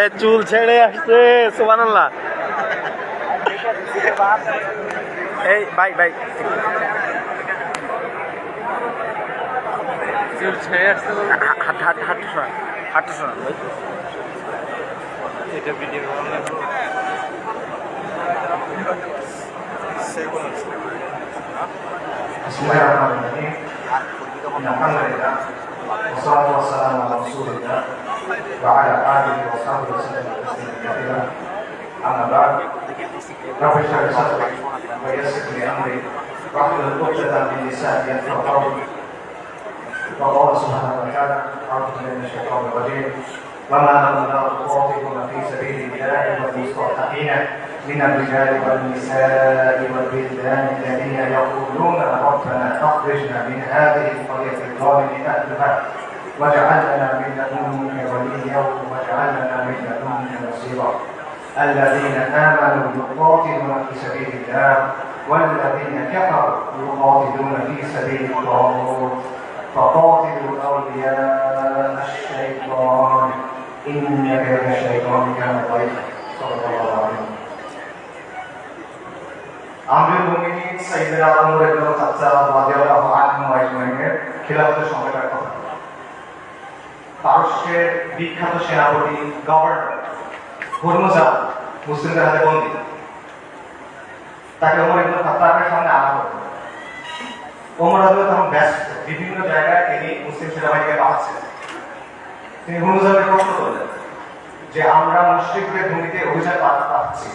আরে চুল ছেড়ে আসছে, সুবহানাল্লাহ। এই ভাই ভাই, চুল ছেড়ে আসছে, হাঁটতে শোনা, হাঁটতে শোনা ভাই, এটা video Bismillahirrahmanirrahim. Alhamdulillah. Wassalatu wassalamu ala Rasulillah wa ala alihi wa sahbihi wasallam tasliman katsiran. Amma ba'd. Rabbi shrah li sadri wa yassir li amri wahlul 'uqdatam min lisani yafqahu qawli. Wa qala subhanahu wa ta'ala, a'udzu billahi minasy syaithanir rajim. Wa ma lanna tuqatiluna fi sabilillahi wal mustad'afina من الرجال والنساء والولدان الذين يقولون ربنا أخرجنا من هذه القرية الظالم أهلها واجعل لنا من لدنك وليا واجعل لنا من لدنك نصيرا الذين آمنوا يقاتلون في سبيل الله والذين كفروا يقاتلون في سبيل الطاغوت فقاتلوا أولياء الشيطان إن كيد الشيطان كان ضعيفا صدق الله العظيم. আমিরুল মুমিনিন সাইয়েদনা ওমর ইবনে খাত্তাব রাদিয়াল্লাহু আনহু আজমাইনের খিলাফতের সময়কার কথা। পারস্যের বিখ্যাত সেনাপতি governor হুরমুজান মুসলিমদের হাতে বন্দী। তাকে ওমর ইবনে খাত্তাবের সামনে আনা হলো। ওমর রাদিয়াল্লাহু তখন ব্যস্ত, বিভিন্ন জায়গায় তিনি মুসলিম সেনাবাহিনীকে পাঠাচ্ছেন। তিনি হুরমুজানকে প্রশ্ন করলেন যে আমরা মুশরিকদের ভূমিতে অভিযান পাঠাচ্ছি,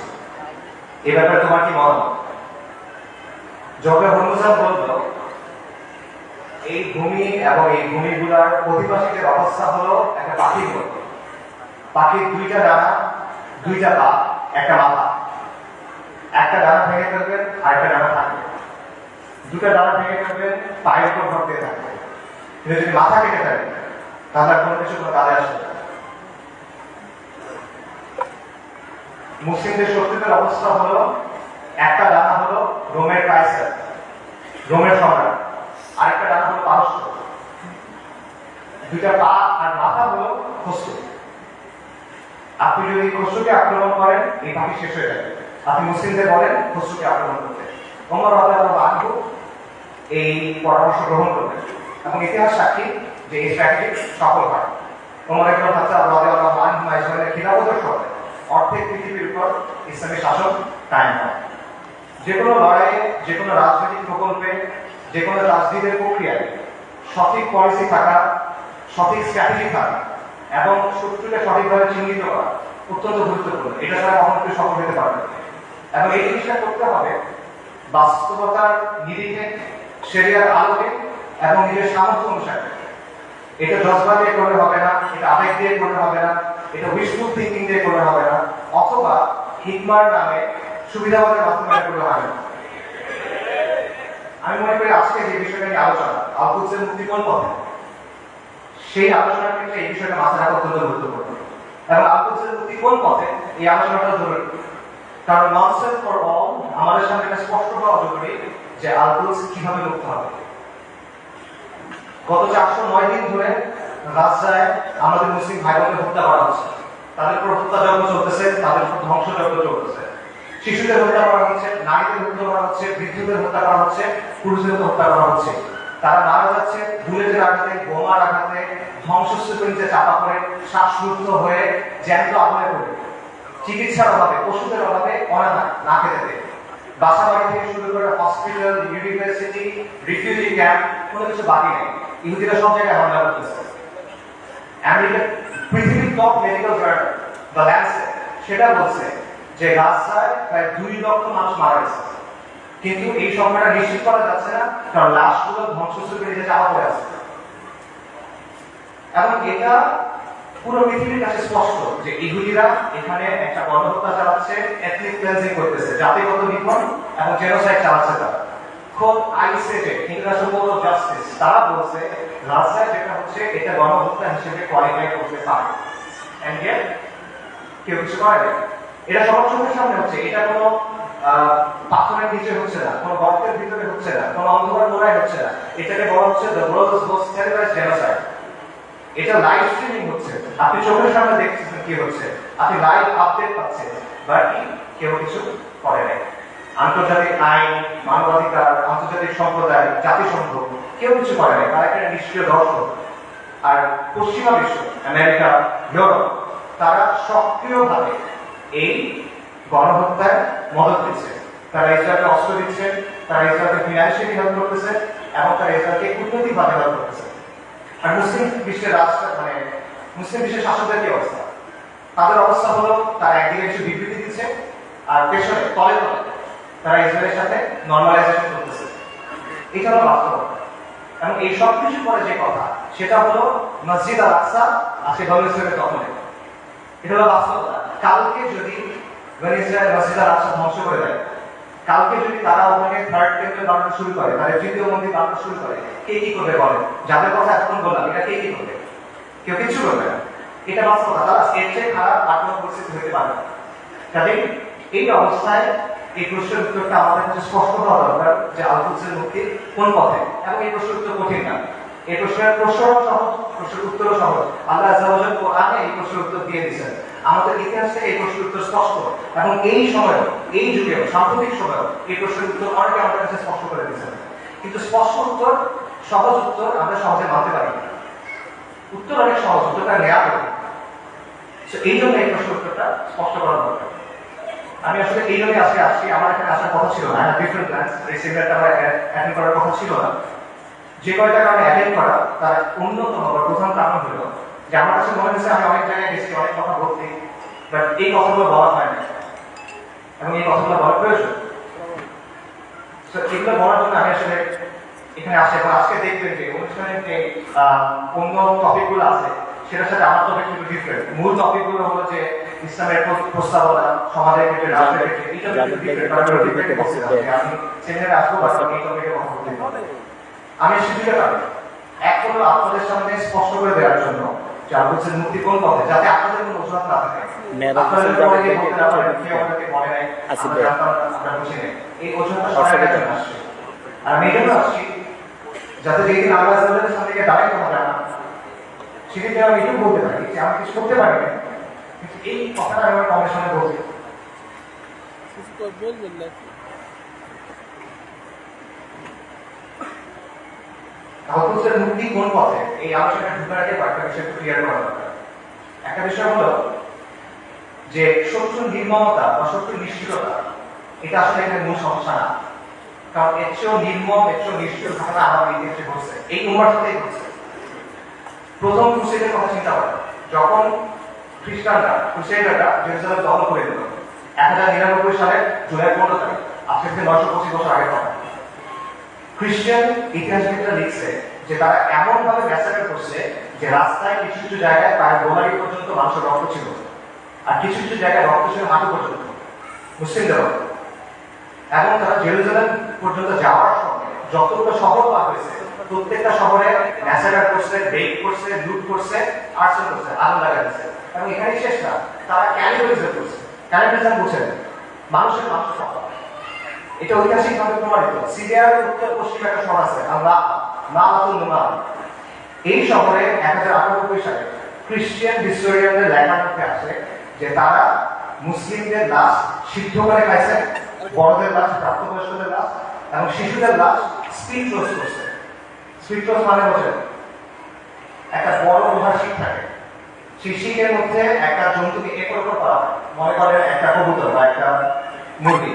এ ব্যাপারে তোমার কি মতামত? জবে হুরমুজান বলল, এই ভূমি এবং এই ভূমিগুলার অধিবাসীদের অবস্থা হলো একটা পাখির মতো। পাখির দুইটা ডানা, দুইটা পা, একটা মাথা। একটা ডানা ভেঙে ফেলবেন, আরেকটা ডানা থাকবে। দুটা ডানা ভেঙে ফেলবেন, পায়ের উপর ভর দিয়ে থাকবে। কিন্তু যদি মাথা কেটে ফেলেন তাহলে কোনো কিছু কোনো কাজে আসবে না। মুসলিমদের শত্রুদের অবস্থা হলো, একটা ডানা হলো রোমের কাইসার, রোমের সম্রাট, আরেকটা ডানা হলো পারস্য। দুইটা পা আর মাথা হলো খসরু। আপনি যদি খসরুকে আক্রমণ করেন, এই পাখি শেষ হয়ে যাবে। আপনি মুসলিমদের বলেন খসরুকে আক্রমণ করতে। ওমর রাদিয়াল্লাহু আনহু এই পরামর্শ গ্রহণ করলেন এবং ইতিহাস সাক্ষী যে এই স্ট্র্যাটেজি সফল হয়। ওমর ইবনে খাত্তাব রাদিয়াল্লাহু আনহু আজমাইনের খিলাফতের সময় অর্ধেক পৃথিবীর উপর ইসলামী শাসন কায়েম হয়। যে কোনো লড়াইয়ে, যে কোনো রাজনৈতিক প্রকল্পে, যে কোনো রাজনীতির প্রক্রিয়ায় সঠিক পলিসি থাকা, সঠিক স্ট্র্যাটেজি থাকা এবং শত্রুকে সঠিকভাবে চিহ্নিত করা অত্যন্ত গুরুত্বপূর্ণ। এটা ছাড়া কখনো কেউ সফল হতে পারবে না। এবং এই জিনিসটা করতে হবে বাস্তবতার নিরিখে, শরিয়ার আলোকে এবং নিজের সামর্থ্য অনুসারে। এটা জজবা দিয়ে করলে হবে না, এটা আবেগ দিয়ে করলে হবে না, এটা উইশফুল থিঙ্কিং দিয়ে করলে হবে না, অথবা হিকমার নামে সুবিধাবাদের মাধ্যমে করলে হবে না। আমি মনে করি আজকে যে বিষয়টা নিয়ে আলোচনা, আল-কুদসের মুক্তি কোন পথে, সেই আলোচনার ক্ষেত্রে এই বিষয়টা মাথায় রাখা অত্যন্ত গুরুত্বপূর্ণ। এবং আল-কুদসের মুক্তি কোন পথে, এই আলোচনাটা জরুরি। কারণ ননসেন্স ফর অল আমাদের সামনে এটা স্পষ্ট হওয়া জরুরি যে আল-কুদস কিভাবে মুক্ত হবে। গত 409 দিন ধরে গাজায় আমাদের মুসলিম ভাই বোনদের হত্যা করা হচ্ছে, তাদের উপর হত্যাযজ্ঞ চলতেছে, তাদের উপর ধ্বংসযজ্ঞ চলতেছে। শিশুদের হত্যা করা হচ্ছে, নারীদের হত্যা করা হচ্ছে, বৃদ্ধদের হত্যা করা হচ্ছে, পুরুষদের হত্যা করা হচ্ছে। তারা মারা যাচ্ছে বুলেটের আঘাতে, বোমার আঘাতে, ধ্বংসস্তূপের নিচে চাপা পড়ে, শ্বাসরুদ্ধ হয়ে, জ্যান্ত আগুনে পড়ে, চিকিৎসার অভাবে, ওষুধের অভাবে, অনাহার, না খেতে পেয়ে। বাসা বাড়ি থেকে শুরু করে হসপিটাল, ইউনিভার্সিটি, রিফিউজি ক্যাম্প, কোনো কিছু বাকি নেই। ইহুদিরা সব জায়গায় হামলা করতেছে। আমেরিকার পৃথিবীর top medical journal the Lancet সেটা বলছে যে গাজায় প্রায় 2 লক্ষ মানুষ মারা গেছে, কিন্তু এই সংখ্যাটা নিশ্চিত করা যাচ্ছে না, কারণ লাশগুলো ধ্বংসস্তূপের নিচে চাপা পড়ে আছে। এবং এটা পুরো পৃথিবীর কাছে স্পষ্ট যে ইহুদিরা এখানে একটা গণহত্যা চালাচ্ছে, এথনিক ক্লেন্সিং করতেছে, জাতিগত নিধন এবং জেনোসাইড চালাচ্ছে। তারা খোদ ICJ, international court of justice, তারা বলছে গাজায় যেটা হচ্ছে এটা গণহত্যা হিসেবে কোয়ালিফাই করতে পারে। এন্ড ইয়েট কেউ কিছু করে না। এটা সবার চোখের সামনে হচ্ছে। এটা কোনো পাথরের নিচে হচ্ছে না, কোনো গর্তের ভিতরে হচ্ছে না, কোনো অন্ধকার মোড়ায় হচ্ছে না। এটাকে বলা হচ্ছে the world's most terrible genocide. এটা লাইভ স্ট্রিমিং হচ্ছে, আপনি চোখের সামনে দেখতেছেন কি হচ্ছে, আপনি লাইভ আপডেট পাচ্ছেন, বাট কেউ কিছু করে নাই। আন্তর্জাতিক আইন, মানবাধিকার, আন্তর্জাতিক সম্প্রদায়, জাতিসংঘ কেউ কিছু করে নাই, তারা একটা নিষ্ক্রিয় দর্শক। আর পশ্চিমা বিশ্ব, আমেরিকা, ইউরোপ, তারা সক্রিয়ভাবে এই গণহত্যায় মদত দিচ্ছে। তারা ইসরায়েলকে অস্ত্র দিচ্ছে, তারা ইসরায়েলকে ফিনান্সিয়ালি হেল্প করতেছে, এবং তারা ইসরায়েলকে কূটনৈতিকভাবে হেল্প করতেছে। আর মুসলিম বিশ্বের রাষ্ট্র মুসলিম বিশ্বের শাসকদের কি অবস্থা? তাদের অবস্থা হলো তারা একদিকে কিছু বিবৃতি দিচ্ছে, আর পেছনে তলে তলে তারা ইসরায়েলের সাথে নর্মালাইজেশন করতেছে। এটা হলো বাস্তবতা। এবং এই সব কিছু পরে যে কথা, সেটা হলো মসজিদ আল আকসা আজকে ইসরায়েলের দখলে। এটা হলো বাস্তবতা। কালকে যদি ইসরায়েল মসজিদ আল আকসা ধ্বংস করে দেয়, কালকে যদি তারা ওখানে থার্ড টেম্পল বানানো শুরু করে, তাদের তৃতীয় মন্দির বানানো শুরু করে, কে কি করবে বলেন? যাদের কথা এখন বললাম, এটা কে কি করবে? কেউ কিছু করবে না। এটা বাস্তবতা। তারা এর চেয়ে খারাপ আক্রমণ পরিস্থিতি হতে পারে। কাজে এই অবস্থায় এই প্রশ্নের উত্তরটা আমাদের কাছে স্পষ্ট হওয়া দরকার যে আল-কুদসের মুক্তি কোন পথে। এবং এই প্রশ্নের উত্তর কঠিন না, এই প্রশ্নের প্রশ্নও সহজ, প্রশ্নের উত্তরও সহজ। আল্লাহ আযজা ওয়া জাল্লা কোরআনে এই প্রশ্নের উত্তর দিয়ে দিয়েছেন। আমাদের ইতিহাসে এই প্রশ্নের উত্তর স্পষ্ট, এবং এই সময়ে, এই যুগেও, সাম্প্রতিক সময়েও এই প্রশ্নের উত্তর অনেকে আমাদের কাছে স্পষ্ট করে দিয়েছেন। কিন্তু স্পষ্ট উত্তর, সহজ উত্তর আমরা সহজে মানতে পারি না। উত্তর অনেক সহজ, উত্তরটা নেওয়া কঠিন। এই জন্য এই প্রশ্নের উত্তরটা স্পষ্ট করা দরকার। আমি আসলে এই জন্য আজকে আসছি। আমার এখানে আসার কথা ছিল না, ডিফারেন্ট প্ল্যান্স, এই সেমিনারটা আমার অ্যাটেন্ড করার কথা ছিল না। যে কয়টা কারণে অ্যাটেন্ড করা, তার অন্যতম বা প্রধান কারণ হলো যে আমার কাছে মনে হচ্ছে আমি অনেক জায়গায় গেছি, অনেক কথা বলতে, বাট এই কথাগুলো বলা হয় না, এবং এই কথাগুলো বলা প্রয়োজন। এগুলো বলার জন্য আমি আসলে এখানে আসি। এবং আজকে দেখবেন যে অনুষ্ঠানের যে অন্য টপিকগুলো আছে, সেটার সাথে আমার টপিক কিন্তু ডিফারেন্ট। মূল টপিকগুলো হলো যে ইসলামের প্রস্তাবনা, সমাজের ক্ষেত্রে, রাষ্ট্রের ক্ষেত্রে, এইটা ডিফারেন্ট। আমি সেমিনারে আসবো, বাট এই টপিকে কথা বলতে হবে। আমি সেদিকে পারি এক হলো আপনাদের সামনে স্পষ্ট করে দেওয়ার জন্য যে আল-কুদসের মুক্তি কোন পথে, যাতে আপনাদের কোনো অজুহাত না থাকে। আপনাদের অনেকে বলতে না পারেন, কেউ আমাদেরকে বলে নাই, আমরা বুঝি নাই, এই অজুহাতটা সরকারের জন্য আসছে। আর আমি এই জন্য আসছি যাতে যেদিন আল্লাহ সাল্লাল্লাহু সামনে গিয়ে দাঁড়াইতে হবে না, সেদিন আমি এটুকু বলতে পারি যে আমি কিছু করতে পারি না, কিন্তু এই কথাটা আমি আমার কমের সামনে বলছি। আল-কুদসের মুক্তি কোন পথে, এই আলোচনাটা ঢুকার আগে কয়েকটা বিষয় একটু ক্লিয়ার করা দরকার। একটা বিষয় হলো যে শত্রুর নির্মমতা বা শত্রুর নিষ্ঠুরতা, এটা আসলে এখানে মূল সমস্যা না। কারণ এর চেয়েও নির্মম, এর চেয়েও নিষ্ঠুর ঘটনা আমার ইতিহাসে ঘটছে, এই উম্মার সাথেই ঘটছে। প্রথম ক্রুসেডের কথা চিন্তা করেন, যখন খ্রিস্টানরা, ক্রুসেডাররা জেরুজালেম দখল করে দিল 1099 সালের জুলাই 15 তারিখ, আজকে থেকে 925 বছর আগের কথা। খ্রিস্টান ইতিহাসবিদরা লিখছে যে তারা এমন ভাবে ম্যাসাকার করছে যে রাস্তায় কিছু কিছু জায়গায় প্রায় গোলারি পর্যন্ত মানুষের রক্ত ছিল, আর কিছু কিছু জায়গায় রক্ত ছিল হাঁটু পর্যন্ত, মুসলিমদের রক্ত। এবং তারা জেরুজালেম পর্যন্ত যাওয়ার সময় যতগুলো শহর পার হয়েছে, প্রত্যেকটা শহরে ম্যাসাকার করছে, রেপ করছে, লুট করছে, আর্সন করছে, আগুন লাগা দিচ্ছে। এবং এখানেই শেষ না, তারা ক্যানিবালিজম করছে। ক্যানিবালিজম বুঝছেন, মানুষের মাংস খাওয়া। এটা ঐতিহাসিকভাবে প্রমাণিত। সিরিয়ার উত্তর পশ্চিমে একটা শহর আছে এই শহরে 1098 সালে খ্রিস্টান হিস্টোরিয়ানদের লেখার মধ্যে আছে যে তারা মুসলিমদের লাশ সিদ্ধ করে খাইছে, বড়দের লাশ, প্রাপ্তবয়স্কদের লাশ এবং শিশুদের লাশ স্পিড রোস্ট করছে। স্পিড রোস্ট মানে হচ্ছে একটা বড় লোহার শিক থাকে, সেই শিকের মধ্যে একটা জন্তুকে একর করা হয়, মনে করেন একটা কবুতর বা একটা মুরগি,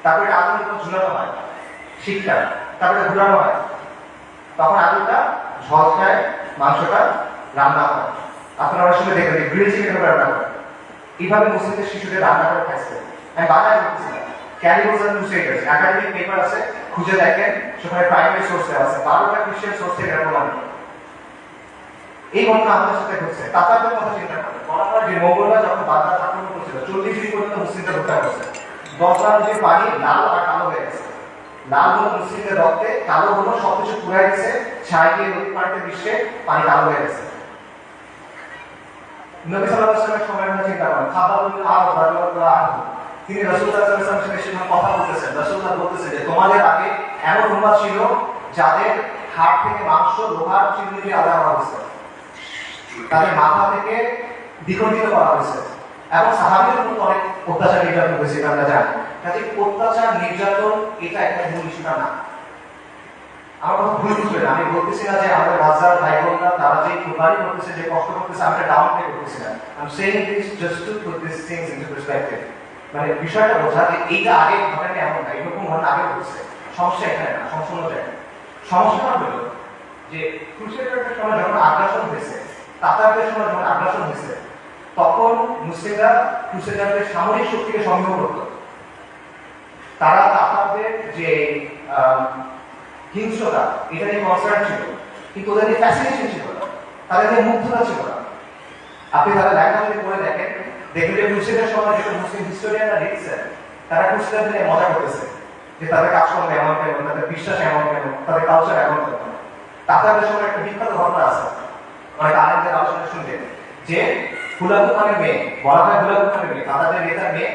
তারপরে আগুনের উপর ঝুলানো হয় শিকটা, তারপরে ঘুরানো হয়, তখন আগুনটা ঝলকায়, মাংসটা রান্না হয়। আপনারা অনেক সময় দেখবেন গ্রিল চিকেন রান্না করে, এইভাবে মুসলিমদের শিশুদের রান্না করে খাইছে। আমি বাংলায় বলতেছিলাম, ক্যানিবালিজম ক্রুসেডার্স একাডেমিক পেপার আছে, খুঁজে দেখেন, সেখানে প্রাইমারি সোর্স আছে, 12টা খ্রিস্টান সোর্স থেকে প্রমাণিত। এই ঘটনা আমাদের সাথে ঘটছে। তাতারদের কথা চিন্তা করেন, বলা হয় যে মোগলরা যখন বাগদাদ আক্রমণ করছিল 40 দিন পর্যন্ত মুসলিমদের হত্যা করছে। 10 বার যে পানি লাল আর কালো হয়ে গেছে, লাল হলো মুসলিমদের রক্তে, কালো হলো সবকিছু পুড়াই গেছে, ছাই দিয়ে নদী পানিতে বিশ্বে পানি কালো হয়ে গেছে। নবী সাল্লাল্লাহু আলাইহি ওয়াসাল্লামের সময়ের কথা চিন্তা করেন, খাবাবুল আরব রাদিয়াল্লাহু আনহু, তিনি রাসূলুল্লাহ সাল্লাল্লাহু আলাইহি ওয়াসাল্লামের সাথে কথা বলতেছেন। রাসূলুল্লাহ বলতেছে যে তোমাদের আগে এমন উম্মত ছিল যাদের হাড় থেকে মাংস লোহার চিহ্ন দিয়ে আলাদা করা হয়েছে। তাদের মাথা থেকে দ্বিখণ্ডিত করা হয়েছে এবং সাহাবীদের উপর অনেক অত্যাচার নির্যাতন হয়েছে, এটা আমরা জানি। কাজে অত্যাচার নির্যাতন এটা একটা মূল ইস্যুটা না। আমার কথা ভুল বুঝবেন, আমি বলতেছি না যে আমাদের বাচ্চারা ভাই বোনরা তারা যে কুরবানি করতেছে, যে কষ্ট করতেছে, আমরা ডাউন প্লে করতেছি না। I am saying this just to put this things into perspective. মানে বিষয়টা বোঝা যে এইটা আগে ঘটেনি এমন না, এরকম ঘটনা আগে ঘটছে। সমস্যা এখানে না, সমস্যা অন্য জায়গায়। সমস্যাটা হলো যে ক্রুসেডারদের সময় যখন আগ্রাসন হয়েছে, তাতারদের সময় যখন আগ্রাসন হয়েছে, তখন মুসলিমরা ক্রুসেডারদের সামরিক শক্তিকে সন্দেহ করত। তারা তাতারদের যে হিংস্রতা এটা নিয়ে কনসার্ন ছিল, কিন্তু ওদের যে ফ্যাসিনেশন ছিল না, তাদের যে মুগ্ধতা ছিল না। আপনি তাদের লেখা যদি পড়ে দেখেন, দেখবেন যে ক্রুসেডের সময় যেসব মুসলিম হিস্টোরিয়ানরা লিখছেন, তারা ক্রুসেডারদের নিয়ে মজা করতেছে যে তাদের কাজকর্ম এমন কেন, তাদের বিশ্বাস এমন কেন, তাদের কালচার এমন কেন। তাতারদের সময় একটা বিখ্যাত ঘটনা আছে, অনেক আলেমদের আলোচনা শুনবেন, যে হুলাকু খানের মেয়ে, বলা হয় হুলাকু খানের মেয়ে, তাতারদের নেতার মেয়ে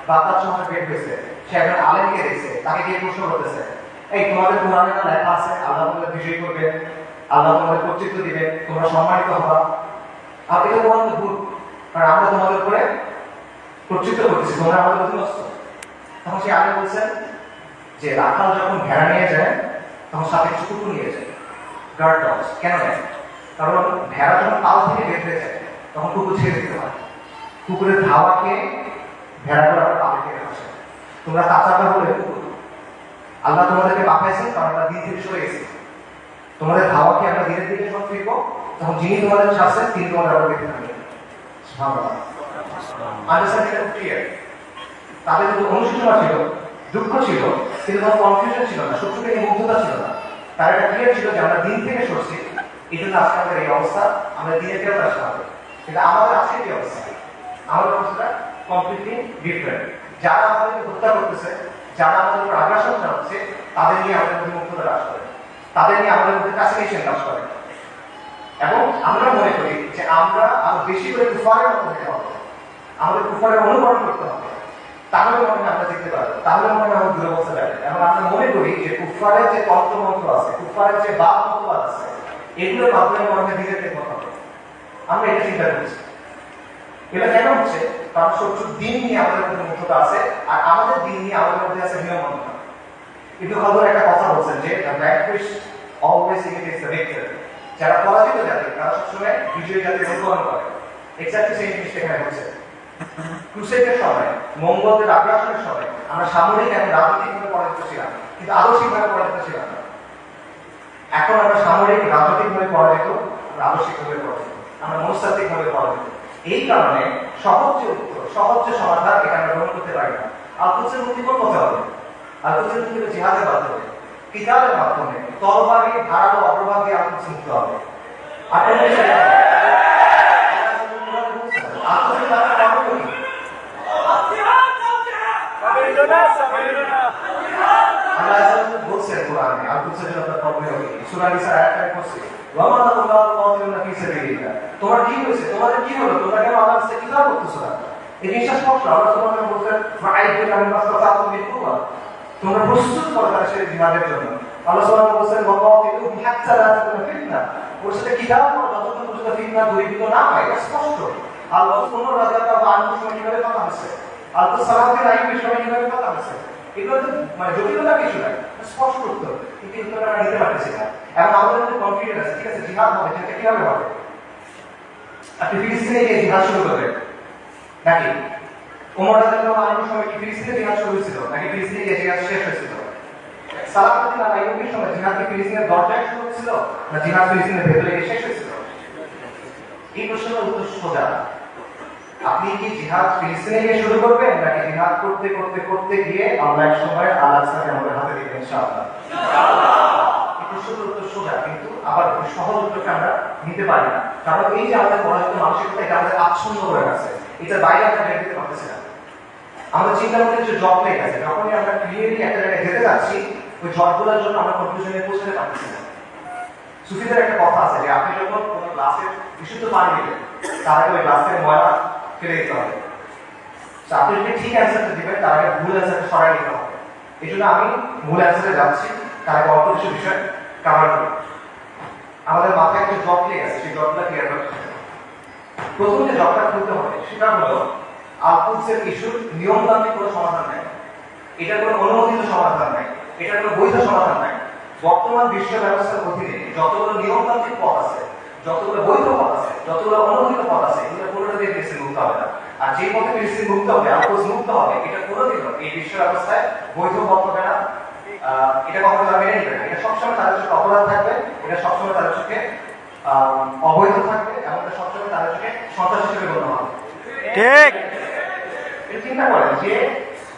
বাগদাদ শহরে বের হয়েছে। সে একজন আলেমকে দেখছে, তাকে গিয়ে প্রশ্ন করতেছে, এই তোমাদের কোরআনে না লেখা আছে আল্লাহ তোমাদের বিজয়ী করবে, আল্লাহ তোমাদের কর্তৃত্ব দিবে, তোমরা সম্মানিত হবা, আর এটা তোমার তো ভুল, কারণ আমরা তোমাদের উপরে কর্তৃত্ব করতেছি, তোমরা আমাদের অধীনস্থ। তখন সে আগে বলছেন যে রাখাল যখন ভেড়া নিয়ে যায় তখন সাথে কিছু কুকুর নিয়ে যায়, গার্ড ডগস। কেন নেয়? কারণ ভেড়া যখন পাল থেকে বের হয়ে যায় তখন কুকুর ছেড়ে দিতে হয়, কুকুরের ধাওয়াকে ভেড়া করে আমরা পালে থেকে আসে। তোমরা তাতাররা হলে কুকুর, আল্লাহ তোমাদেরকে পাঠাইছেন কারণ আমরা দিন থেকে সরে গেছি, তোমাদের ধাওয়াকে আমরা দিনের দিকে সব ফিরবো, তখন যিনি তোমাদের শাসেন তিনি তোমাদের আবার দেখতে থাকবেন। Understanding clear. তাদের কিন্তু অনুশোচনা ছিল, দুঃখ ছিল, কিন্তু কোনো কনফিউশন ছিল না, শত্রুকে নিয়ে মুগ্ধতা ছিল না। তার একটা ক্লিয়ার ছিল যে আমরা দিন থেকে সরছি, এই জন্য আজকে আমাদের এই অবস্থা, আমরা দিনে ফেরত আসতে হবে। কিন্তু আমাদের আজকে কি অবস্থা? আমাদের অবস্থাটা কমপ্লিটলি ডিফারেন্ট। যারা আমাদেরকে হত্যা করতেছে, যারা আমাদের উপর আগ্রাসন চালাচ্ছে, তাদের নিয়ে আমাদের মধ্যে মুক্ততা কাজ করে, তাদের নিয়ে আমাদের মধ্যে ফ্যাসিনেশন কাজ করে। এবং আমরা মনে করি যে আমরা আরো বেশি করে কুফারের মতো হতে হবে, আমাদের কুফারের অনুকরণ করতে হবে, তাহলে মনে হয় আমরা দেখতে পারবো, তাহলে মনে হয় আমাদের দুরবস্থা যাবে। এবং আমরা মনে করি যে কুফারের যে তন্ত্রমন্ত্র আছে, কুফারের যে বাদ মতবাদ আছে, এগুলোর মাধ্যমে মনে হয় ধীরে ধীরে কথা হবে। আমরা এটা চিন্তা করছি। এটা কেন হচ্ছে? কারণ শত্রুর দিন নিয়ে আমাদের মধ্যে মুক্ততা আছে, আর আমাদের দিন নিয়ে আমাদের মধ্যে আছে হীনমন্যতা। কিন্তু খবর একটা কথা বলছেন যে the vanquished always imitates the victor. যারা পরাজিত জাতি তারা সবসময় বিজয়ী জাতির অনুকরণ করে। এক্স্যাক্টলি সেই জিনিসটা এখানে হচ্ছে। ক্রুসেডের সময়, মঙ্গলদের আগ্রাসনের সময় আমরা সামরিক এবং রাজনৈতিকভাবে পরাজিত ছিলাম, কিন্তু আদর্শিকভাবে পরাজিত ছিলাম না। এখন আমরা সামরিক রাজনৈতিকভাবে পরাজিত, আমরা আদর্শিকভাবে পরাজিত, আমরা মনস্তাত্ত্বিকভাবে পরাজিত। এই কারণে সহজ যে উত্তর, সহজ যে সমাধান এটা আমরা গ্রহণ করতে পারি না। আল-কুদসের মুক্তি কোন পথে হবে? আল-কুদসের মুক্তি হলো জিহাদের মাধ্যমে, কিতাবের মাধ্যমে, তরবারি ধারালো অগ্রভাগ দিয়ে আল-কুদস মুক্ত হবে। আর কোন বিষয় বলছেন কোরআনে আল-কুদসের জন্য প্রবলেম হবে। সূরা নিসার আয়াত করছে ওয়ামা আল্লাহু কাতিলুনা ফি সাবিলিল্লাহ। তোমার কি হয়েছে? তোমাদের কি হলো? তোমরা কেন আল্লাহর কাছে কিতাব করতেছো না? এই জিনিসটা স্পষ্ট। আল্লাহ তোমাদের বলতে ফাইদু কামিন মাসতাতু মিন কুওয়া, তোমরা প্রস্তুত করো তার সেই জিহাদের জন্য। আল্লাহ সুবহানাহু বলেন ওয়াকাতিলু হাত্তা লা তাকুনা ফিতনা, ওর সাথে কিতাব পড়ো যতক্ষণ পর্যন্ত ফিতনা দূরীভূত না হয়। এটা স্পষ্ট। আল্লাহ সুবহানাহু রাদিয়াল্লাহু আনহু সময় কিভাবে কথা হচ্ছে, আল্লাহ সালাতের আইনের সময় কিভাবে কথা হচ্ছে, এগুলো তো মানে জটিলতা কিছু নাই, স্পষ্ট উত্তর। কিন্তু উত্তরটা আমরা নিতে পারতেছি না। এবং আমাদের মধ্যে কনফিডেন্স আছে, ঠিক আছে জিহাদ হবে, সেটা কিভাবে হবে? আপনি ফিলিস্তিনে গিয়ে জিহাদ শুরু করবেন নাকি? ওমর রাদিয়াল্লাহু আনহুর সময় কি ফিলিস্তিনে জিহাদ শুরু হয়েছিল নাকি ফিলিস্তিনে গিয়ে জিহাদ শেষ হয়েছিল? সালাতুল আইয়ুবীর সময় জিহাদ কি ফিলিস্তিনের দরজায় শুরু হয়েছিল না জিহাদ ফিলিস্তিনের ভেতরে গিয়ে শেষ হয়েছিল? এই প্রশ্নের উত্তর সোজা। আপনি কি জিহাদ ফিলিস্তিনে গিয়ে শুরু করবেন নাকি জিহাদ করতে করতে করতে গিয়ে আমরা এক সময় আল-আকসাকে আমাদের হাতে দিবেন ইনশাআল্লাহ? এই প্রশ্নের উত্তর সোজা, কিন্তু আবার সহজ উত্তরটা আমরা নিতে পারি না। কারণ এই যে আমাদের পরাজিত মানসিকতা, এটা আমাদের আচ্ছন্ন করে গেছে, এটা বাইরে আমরা বের দিতে পারতেছি না। আমাদের চিন্তার মধ্যে কিছু জট লেগে গেছে, যখনই আমরা ক্লিয়ারলি একটা জায়গায় যেতে যাচ্ছি, ওই জটগুলোর জন্য আমরা কনফিউশনে পৌঁছাতে পারতেছি না। সুফিদের একটা কথা আছে যে আপনি যখন কোনো গ্লাসের বিশুদ্ধ পানি দিবেন, তার আগে ওই গ্লাসের ময়লা ফেলে দিতে হবে। আপনি যদি ঠিক অ্যান্সারটা দিবেন, তার আগে ভুল অ্যান্সারটা সরাই দিতে হবে। এই জন্য আমি মূল অ্যান্সারে যাচ্ছি, তার আগে অল্প কিছু বিষয় কাভার করি। আমাদের মাথায় একটা জট লেগে গেছে, সেই জটটা ক্লিয়ার করতে হবে। প্রথম যে জবটা খুলতে হবে সেটা হলো আল-কুদসের ইস্যুর নিয়মতান্ত্রিক কোনো সমাধান নাই, এটার কোনো অনুমোদিত সমাধান নাই, এটার কোনো বৈধ সমাধান নাই। বর্তমান বিশ্ব ব্যবস্থার অধীনে যতগুলো নিয়মতান্ত্রিক পথ আছে, যতগুলো বৈধ পথ আছে, যতগুলো অনুমোদিত পথ আছে, এগুলো কোনোটা দিয়ে ফিলিস্তিন মুক্ত হবে না। আর যে পথে ফিলিস্তিন মুক্ত হবে, আল-কুদস মুক্ত হবে, এটা কোনোদিনও এই বিশ্ব ব্যবস্থায় বৈধ পথ হবে না। এটা কখনো তারা মেনে নেবে না। এটা সবসময় তাদের চোখে অপরাধ থাকবে, এটা সবসময় তাদের চোখে অবৈধ থাকবে, এবং এটা সবসময় তাদের চোখে সন্ত্রাস হিসেবে গণ্য হবে। ঠিক। চিন্তা করেন যে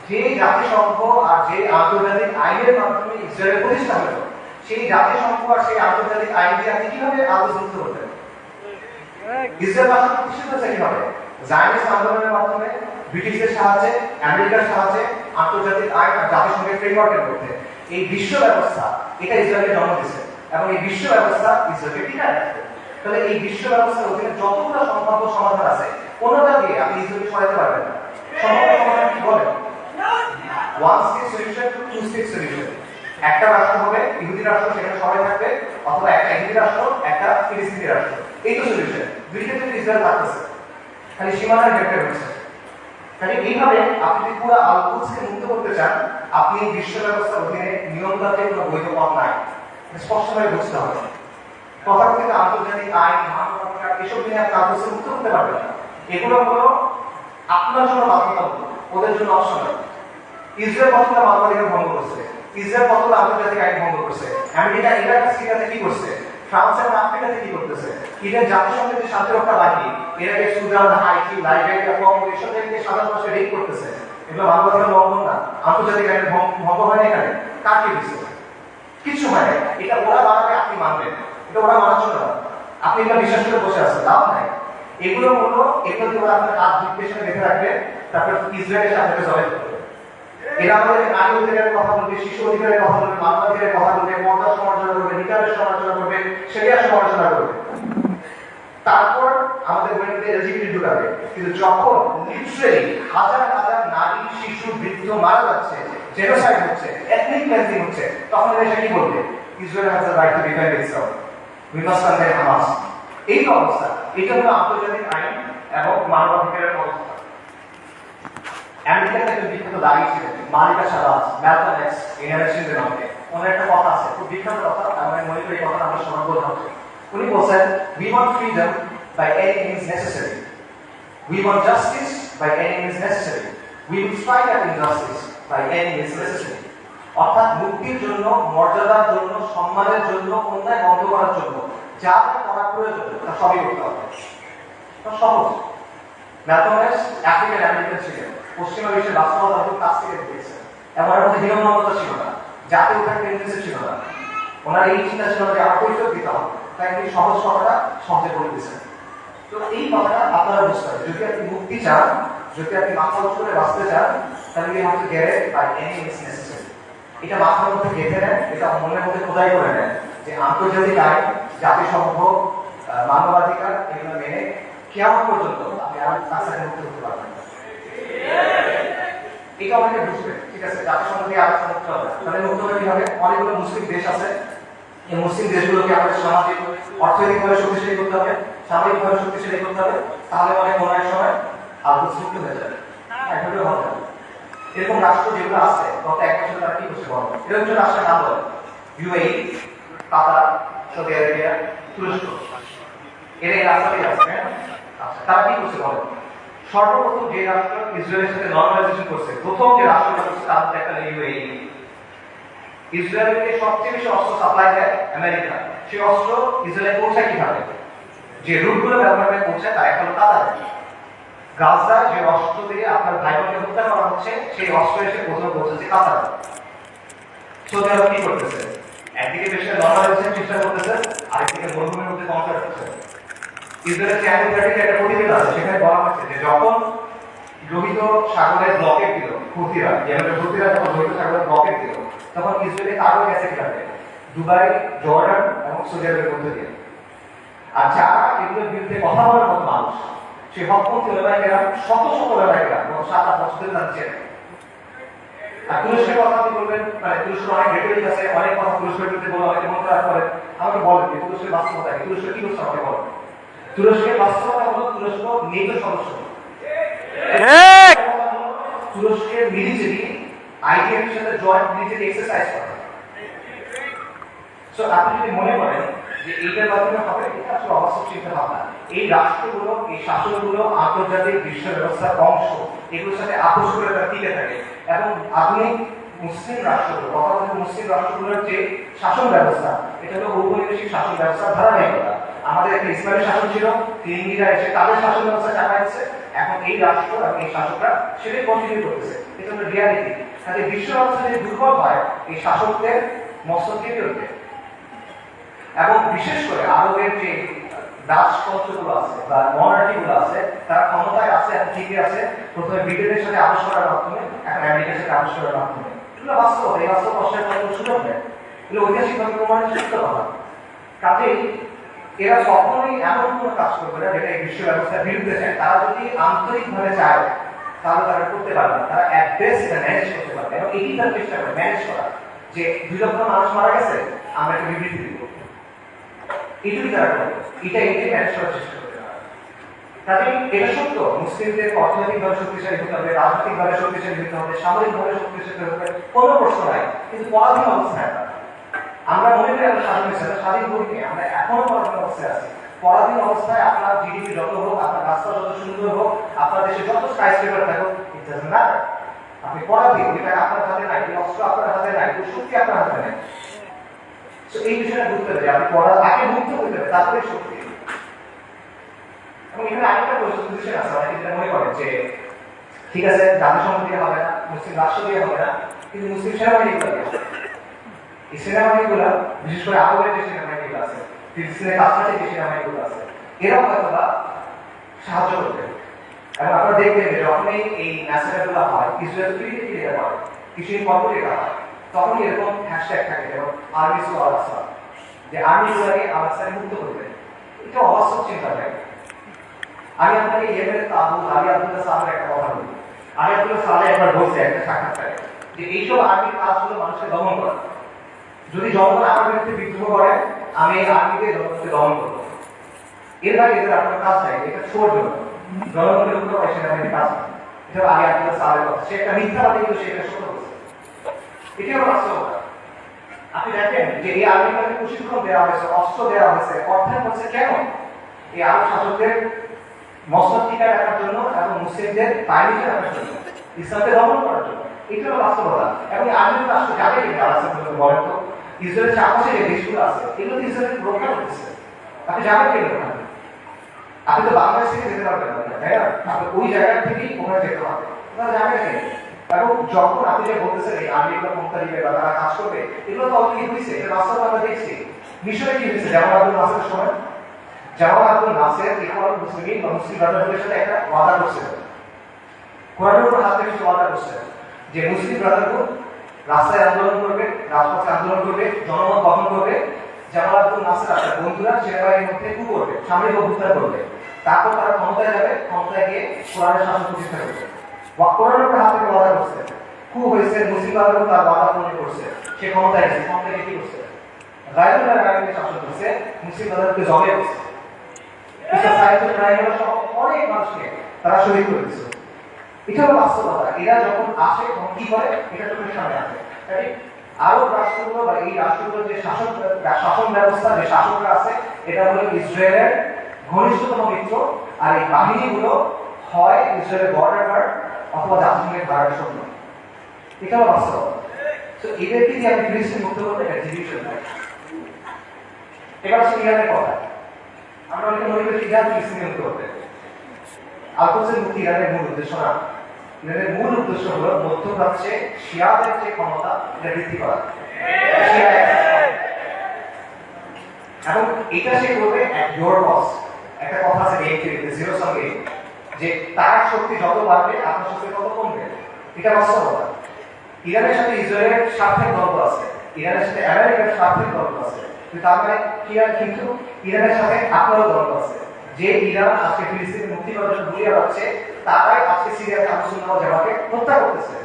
যে জাতিসংঘ আর যে আন্তর্জাতিক আইনের মাধ্যমে ইসরায়েল প্রতিষ্ঠা হলো, সেই জাতিসংঘ আর সেই আন্তর্জাতিক আইন দিয়ে আপনি কিভাবে আলোচনা করতেন? ইসরায়েল রাষ্ট্র প্রতিষ্ঠিত হয়েছে কিভাবে? জায়নিস্ট আন্দোলনের মাধ্যমে, ব্রিটিশদের সাহায্যে, আমেরিকার সাহায্যে, আন্তর্জাতিক আইন আর জাতিসংঘের ফ্রেমওয়ার্কের মধ্যে এই বিশ্ব ব্যবস্থা এটা ইসরায়েলের জন্ম দিয়েছে, এবং এই বিশ্ব ব্যবস্থা ইসরায়েলকে টিকায় রাখবে। তাহলে এই বিশ্ব ব্যবস্থার অধীনে যতগুলো সম্ভাব্য সমাধান আছে, কোনোটা দিয়ে আপনি ইসরায়েলকে সরাতে পারবেন না। সম্ভাব্য সমাধান কি বলেন? One state solution to two state solution. একটা রাষ্ট্র হবে ইহুদি রাষ্ট্র, সেখানে সবাই থাকবে, অথবা একটা ইহুদি রাষ্ট্র, একটা ফিলিস্তিনি রাষ্ট্র। এই তো সলিউশন। দুইটা কিন্তু ইসরায়েল থাকতেছে, খালি সীমানার ভেতরে হচ্ছে। তাহলে এইভাবে আপনি যদি পুরো আল-কুদসকে মুক্ত করতে চান, আপনি বিশ্ব ব্যবস্থার অধীনে নিয়মতান্ত্রিক কোনো বৈধ পথ নাই, স্পষ্টভাবে বুঝতে হবে। তথাকথিত আন্তর্জাতিক আইন, মানবাধিকার এসব নিয়ে আপনি আল-কুদসকে মুক্ত করতে পারবেন না। এগুলো হলো আপনার জন্য বাধ্যতামূলক, ওদের জন্য অপশনাল। ইসরায়েল কতটা মানবাধিকার ভঙ্গ করছে, ইসরায়েল কতটা আন্তর্জাতিক আইন ভঙ্গ করছে, আমেরিকা ইরাক সিরিয়াতে কি করছে, ফ্রান্স এবং আফ্রিকাতে কি করতেছে, ইরাক জাতিসংঘের যে শান্তিরক্ষা বাহিনী ইরাকের সুদান, হাইতি, লাইবেরিয়া, কঙ্গো এসব জায়গায় সাধারণ মানুষের রেপ করতেছে, এগুলো মানবাধিকার লঙ্ঘন না? আন্তর্জাতিক আইনের ভঙ্গ হয় না এখানে? কার কি দিচ্ছে? কিছু হয় না। এটা ওরা বানাবে, আপনি মানবেন, এটা ওরা মানার জন্য না। আপনি এটা বিশ্বাস করে বসে আছেন, লাভ নাই। এগুলো হলো, এগুলো দিয়ে ওরা আপনার হাত পেছনে রেখে রাখবে, তারপর ইসরায়েলের সাথে জড়াই করবে। এরা আমাদের নারী অধিকারের কথা বলবে, শিশু অধিকারের কথা বলবে, মানবাধিকারের কথা বলবে, মর্যাদা সমালোচনা করবে, নিকারের সমালোচনা করবে, শরিয়ার সমালোচনা করবে। তারপর আমাদের মধ্যে এলজিবিটি ঢুকাবে। কিন্তু যখন লিটারেলি হাজার হাজার নারী, শিশু, বৃদ্ধ মারা যাচ্ছে, জেনোসাইড হচ্ছে, এথনিক ক্লিনজিং হচ্ছে, তখন এসে কি বলবে? Israel has the right to defend itself, we must condemn Hamas. এই তো অবস্থা। এটা হলো আন্তর্জাতিক আইন এবং মানবাধিকারের অবস্থা। আমেরিকাতে একজন বিখ্যাত দাঁড়িয়ে ছিলেন, মালিকা শাহবাজ, ম্যালকম এক্স, ইনারেশনের নামে। ওনার একটা কথা আছে, খুব বিখ্যাত কথা, আমি মনে করি এই কথাটা আমরা সবাই বলতে হবে। উনি বলছেন, we want freedom by any means necessary, we want justice by any means necessary, we will strike at injustice by any means necessary। অর্থাৎ মুক্তির জন্য, মর্যাদার জন্য, সম্মানের জন্য, অন্যায় বন্ধ করার জন্য যা যা করা প্রয়োজন তা সবই করতে হবে। সহজ। ম্যালকম এক্স আফ্রিকান আমেরিকান ছিলেন, পশ্চিমা বিশ্বের বাস্তবতা খুব কাছ থেকে দেখেছেন, এবং এর মধ্যে হীনমন্যতা ছিল না, জাতীয় উদ্ধার টেন্ডেন্সি ছিল না। ওনার এই চিন্তা ছিল যে আমার পরিচয় দিতে হবে, তাই তিনি সহজ কথাটা সহজে বলে দিয়েছেন। তো এই কথাটা আপনারা বুঝতে হবে, যদি আপনি মুক্তি চান, যদি আপনি মাথা উঁচু করে বাঁচতে চান, তাহলে you have to get it by any means necessary. এটা মাথার মধ্যে গেঁথে নেন, এটা মনের মধ্যে খোদাই করে নেন যে আন্তর্জাতিক আইন, জাতিসংঘ, মানবাধিকার এগুলো মেনে কেমন পর্যন্ত আপনি আর কাছাকাছি মুক্ত করতে পারবেন। এটা অনেকে বুঝবে, ঠিক আছে, জাতিসংঘ দিয়ে আলোচনা করতে হবে। তাহলে মুক্ত হবে কিভাবে? অনেকগুলো মুসলিম দেশ আছে, এই মুসলিম দেশগুলোকে আমাদের সামাজিক, অর্থনৈতিকভাবে শক্তিশালী করতে হবে, সামাজিকভাবে শক্তিশালী করতে হবে, তাহলে অনেক অনেক সময় আলোচ মুক্ত হয়ে যাবে। একভাবে হবে না। এরকম রাষ্ট্র যেগুলো আছে, গত 1 বছর তারা কি করছে বলো? এরকম যে রাষ্ট্রের নাম বলে, ইউএই, কাতার, সৌদি আরবিয়া, তুরস্ক, এর এই রাষ্ট্রটি আছে। আচ্ছা, তারা কি করছে বলো? সর্বপ্রথম যে রাষ্ট্র ইসরায়েলের সাথে নর্মালাইজেশন করছে, প্রথম যে রাষ্ট্রটা করছে তার মধ্যে একটা ইউএই। ইসরায়েলকে সবচেয়ে বেশি অস্ত্র সাপ্লাই দেয় আমেরিকা। সেই অস্ত্র ইসরায়েলে পৌঁছায় কিভাবে? যে রুটগুলো ব্যবহার করে পৌঁছায় তা এখন কাতার। গাজায় যে অস্ত্র দিয়ে আপনার ভাই বোনকে হত্যা করা হচ্ছে, সেই অস্ত্র এসে প্রথমে পৌঁছেছে কাতার। সৌদি আরব কি করতেছে? একদিকে দেশের নর্মালাইজেশন চেষ্টা করতেছে, আরেকদিকে মরুভূমির মধ্যে কনসার্ট করছে। ইসরায়েলের চ্যানেল একটা প্রতিবেদন আছে, সেখানে বলা হচ্ছে যে যখন লোহিত সাগরের ব্লকেট দিল হুতিরা, ইয়েমেনের হুতিরা যখন লোহিত সাগরের ব্লকেট দিল, তখন ইসরায়েলে কারো গেছে কিভাবে? দুবাই, জর্ডান এবং সৌদি আরবের মধ্যে দিয়ে। আর যারা এগুলোর বিরুদ্ধে কথা বলার মতো মানুষ, সেই হকপন্থী ওলামায়েরা, শত শত ওলামায়েরা, এবং 7-8 বছরের তারা চেনে। আর তুরস্কের কথা আপনি বলবেন, মানে তুরস্কের অনেক রেটরিক আছে, অনেক কথা তুরস্কের বিরুদ্ধে বলা হয়, মন খারাপ করেন। আমাকে বলেন যে তুরস্কের বাস্তবতা কি, তুরস্ক কি করছে আমাকে বলেন। তুরস্কের বাস্তবতা হলো তুরস্ক নেটো সদস্য। তুরস্কের মিলিটারি আইডিএফ এর সাথে জয়েন্ট মিলিটারি এক্সারসাইজ করে। সো আপনি যদি মনে করেন যে এইটার মাধ্যমে হবে, এটা আসলে অবাস্তব চিন্তা ভাবনা। এই রাষ্ট্রগুলো, এই শাসনগুলো আন্তর্জাতিক বিশ্ব ব্যবস্থার অংশ, এগুলোর সাথে আপোষ করে তারা টিকে থাকে। এবং আধুনিক মুসলিম রাষ্ট্রগুলো, অর্থাৎ মুসলিম রাষ্ট্রগুলোর যে শাসন ব্যবস্থা, এটা হলো ঔপনিবেশিক শাসন ব্যবস্থার ধারাবাহিকতা। আমাদের একটা ইসলামী শাসন ছিল, তিনরা এসে তাদের শাসন ব্যবস্থা চাপাইছে, এখন এই রাষ্ট্র এবং এই শাসকরা সেটাই কন্টিনিউ করতেছে। এটা হলো রিয়ালিটি। কাজে বিশ্ব ব্যবস্থা যদি দুর্বল হয়, এই শাসকদের মস্তকে বেরোবে। এবং বিশেষ করে আরবের যে রাজতন্ত্রগুলো আছে বা মনার্কিগুলো আছে, তারা ক্ষমতায় আছে, এখন ঠিকই আছে। প্রথমে ব্রিটেনের সাথে আপোষ করার মাধ্যমে, এখন আমেরিকার সাথে আপোষ করার মাধ্যমে। এগুলো বাস্তব, এই বাস্তব কষ্টের কোনো সুযোগ নেই। এগুলো ঐতিহাসিকভাবে প্রমাণিত সত্য কথা। কাজেই এরা কখনোই এমন কোনো কাজ করবে না যেটা এই বিশ্ব ব্যবস্থার বিরুদ্ধে যায়। তারা যদি আন্তরিকভাবে চায় তাহলে তারা করতে পারবে না। তারা এক বেস এটা ম্যানেজ করতে পারবে, এবং এটি তার চেষ্টা করে ম্যানেজ করা, যে 2 লক্ষ মানুষ মারা গেছে, আমরা একটা বিবৃতি দিব, এটুকুই তারা করবে। এটা ম্যানেজ করার চেষ্টা করতে পারে। কাজে এটা সত্য, মুসলিমদের অর্থনৈতিকভাবে শক্তিশালী হতে হবে, রাজনৈতিকভাবে শক্তিশালী হতে হবে, সামরিকভাবে শক্তিশালী হতে হবে, কোনো প্রশ্ন নাই। কিন্তু পরাধীন অবস্থায় আমরা মনে করি আমরা স্বাধীন হয়েছে, স্বাধীন করিনি, আমরা এখনো পরাধীন অবস্থায় আছি। পরাধীন অবস্থায় আপনার জিডিপি যত হোক, আপনার রাস্তা যত সুন্দর হোক, আপনার দেশে যত স্কাইস্ক্রেপার থাকুক, ইট ডাজন্ট ম্যাটার। আপনি পরাধীন, এটা আপনার হাতে নাই, এই অস্ত্র আপনার হাতে নাই, এই শক্তি আপনার হাতে নাই। তো এই বিষয়টা বুঝতে হবে, আপনি আগে মুক্ত করতে হবে, তারপরে শক্তি। এবং এখানে আরেকটা পজিশন আছে, অনেকে যেটা মনে করেন যে ঠিক আছে, জাতিসংঘ দিয়ে হবে না, মুসলিম রাষ্ট্র দিয়ে হবে না, কিন্তু মুসলিম সেনাবাহিনী দিয়ে হবে। এই সেনাবাহিনীগুলো, বিশেষ করে আরবের যে সেনাবাহিনীগুলো আছে, ফিলিস্তিনের কাছাকাছি যে সেনাবাহিনীগুলো আছে, এরাও হয়তো সাহায্য করবে। এবং আপনারা দেখবেন যে যখনই এই ম্যাসেজগুলো হয়, ইসরায়েল টুইটে কি লেখা হয়, কিছুদিন পর লেখা হয়, তখন এরকম হ্যাশট্যাগ থাকে, যেমন আর্মি টু আল-আকসা, যে আর্মিগুলোকে আল-আকসায় মুক্ত করবে। এটা অবাস্তব চিন্তা ভাই। আমি আপনাকে ইয়েমেনের আবু আলী আব্দুল্লাহ সাহেবের একটা কথা বলি। আলী আব্দুল্লাহ সাহেব একবার বলছে একটা সাক্ষাৎকারে যে এইসব আর্মির কাজ হলো মানুষকে দমন করা। যদি জনগণ আমার বিরুদ্ধে বিদ্রোহ করে, আমি এই আর্মিকে জনগণকে দমন করবো। এর বাইরে এদের আপনার কাজ চাই, এটা ছোট জন্য জনগণের উপর সেনাবাহিনীর কাজ নেই। এটা আলী আব্দুল্লাহ সাহেবের কথা। সে একটা মিথ্যাবাদী, কিন্তু সেটা সত্য বলছে। এটি হলো বাস্তবতা। আপনি দেখেন যে এই আর্মিকে প্রশিক্ষণ দেওয়া হয়েছে, অস্ত্র দেওয়া হয়েছে, অর্থায়ন করছে কেন? এই আরব শাসকদের মসনদ টিকায় রাখার জন্য এবং মুসলিমদের বাহিনীতে রাখার জন্য, ইসলামকে দমন করার জন্য। এটা হলো বাস্তবতা। এবং আর্মি রাষ্ট্র যাবে কিন্তু আলাদা বলেন তো, ইসরায়েলের চারপাশে যে দেশগুলো আছে, এগুলো তো ইসরায়েলের রক্ষা করতেছে। আপনি যাবেন কেন ওখানে? আপনি তো বাংলাদেশ থেকে যেতে পারবেন না, তাই না? আপনি ওই জায়গা থেকেই ওখানে যেতে হবে, তারা যাবে কেন? এবং যখন আপনি যে বলতেছেন এই আর্মিগুলো ক্ষমতা দিবে বা তারা কাজ করবে, এগুলো তো অলরেডি হয়েছে, এটা বাস্তবতা আমরা দেখছি। বিষয়টা কি হয়েছে? জামাল আব্দুল নাসেরের সময় জামাল আব্দুল নাসের ইখওয়ানুল মুসলিমিন বা মুসলিম ব্রাদারহুডের সাথে একটা ওয়াদা করছে, কোরআনের উপর হাত রেখে ওয়াদা করছে যে মুসলিম ব্রাদারহুড রাস্তায় আন্দোলন করবে, রাজপথে আন্দোলন করবে, জনমত গঠন করবে। জামাল আব্দুল নাসের আর বন্ধুরা সেনাবাহিনীর মধ্যে কু করবে, সামরিক অভ্যুত্থান করবে। তারপর তারা ক্ষমতায় যাবে, ক্ষমতায় গিয়ে কোরআনের শাসন প্রতিষ্ঠা করবে। কোরআনের উপর হাত রেখে ওয়াদা করছে। কু হয়েছে, মুসলিম ব্রাদারহুড তার ওয়াদা পূরণ করছে, সে ক্ষমতায় গেছে, ক্ষমতায় কি করছে? গায়রুল্লাহ গায়রুল্লাহ শাসন করছে, মুসলিম ব্রাদারহুডকে জবে করছে। অনেক মানুষকে তারা শহীদ করে দিচ্ছে। এটা হলো বাস্তবতা। এরা যখন আসে তখন কি করে, এটা চোখের সামনে আসে। আরব রাষ্ট্রগুলো বা এই রাষ্ট্রগুলোর যে শাসন ব্যবস্থা, যে শাসকরা আছে, এটা হলো ইসরায়েলের ঘনিষ্ঠতম মিত্র। আর এই বাহিনীগুলো হয় ইসরায়েলের বর্ডার গার্ড অথবা জাতিসংঘের গার্ডের সৈন্য। এটা হলো বাস্তবতা। তো এদেরকে যে আপনি ফিলিস্তিন মুক্ত করতে, এটা জিনিসের নয়। এবার হচ্ছে ইরানের কথা। আমরা অনেকে মনে করি ইরান ফিলিস্তিন মুক্ত করতে। আল-কোদসের মুক্তি ইরানের মূল উদ্দেশ্য না। ইরানের মূল উদ্দেশ্য হলো মধ্যপ্রাচ্যে শিয়াদের যে ক্ষমতা, এটা বৃদ্ধি করা। এবং এটা সে করবে এট ইওর কস্ট। একটা কথা আছে গেম থিওরিতে, জিরো সাম গেম, যে তার শক্তি যত বাড়বে আপনার শক্তি তত কমবে। এটা বাস্তবতা। ইরানের সাথে ইসরায়েলের স্বার্থের দ্বন্দ্ব আছে, ইরানের সাথে আমেরিকার স্বার্থের দ্বন্দ্ব আছে, তার মানে কিন্তু ইরানের সাথে আপনারও দ্বন্দ্ব আছে। যে ইরান আজকে ফিলিস্তিনের মুক্তি করার জন্য ঘুরিয়ে যাচ্ছে, তারাই আজকে সিরিয়াতে আহলে সুন্নাহ ওয়াল জামাতকে হত্যা করতেছে।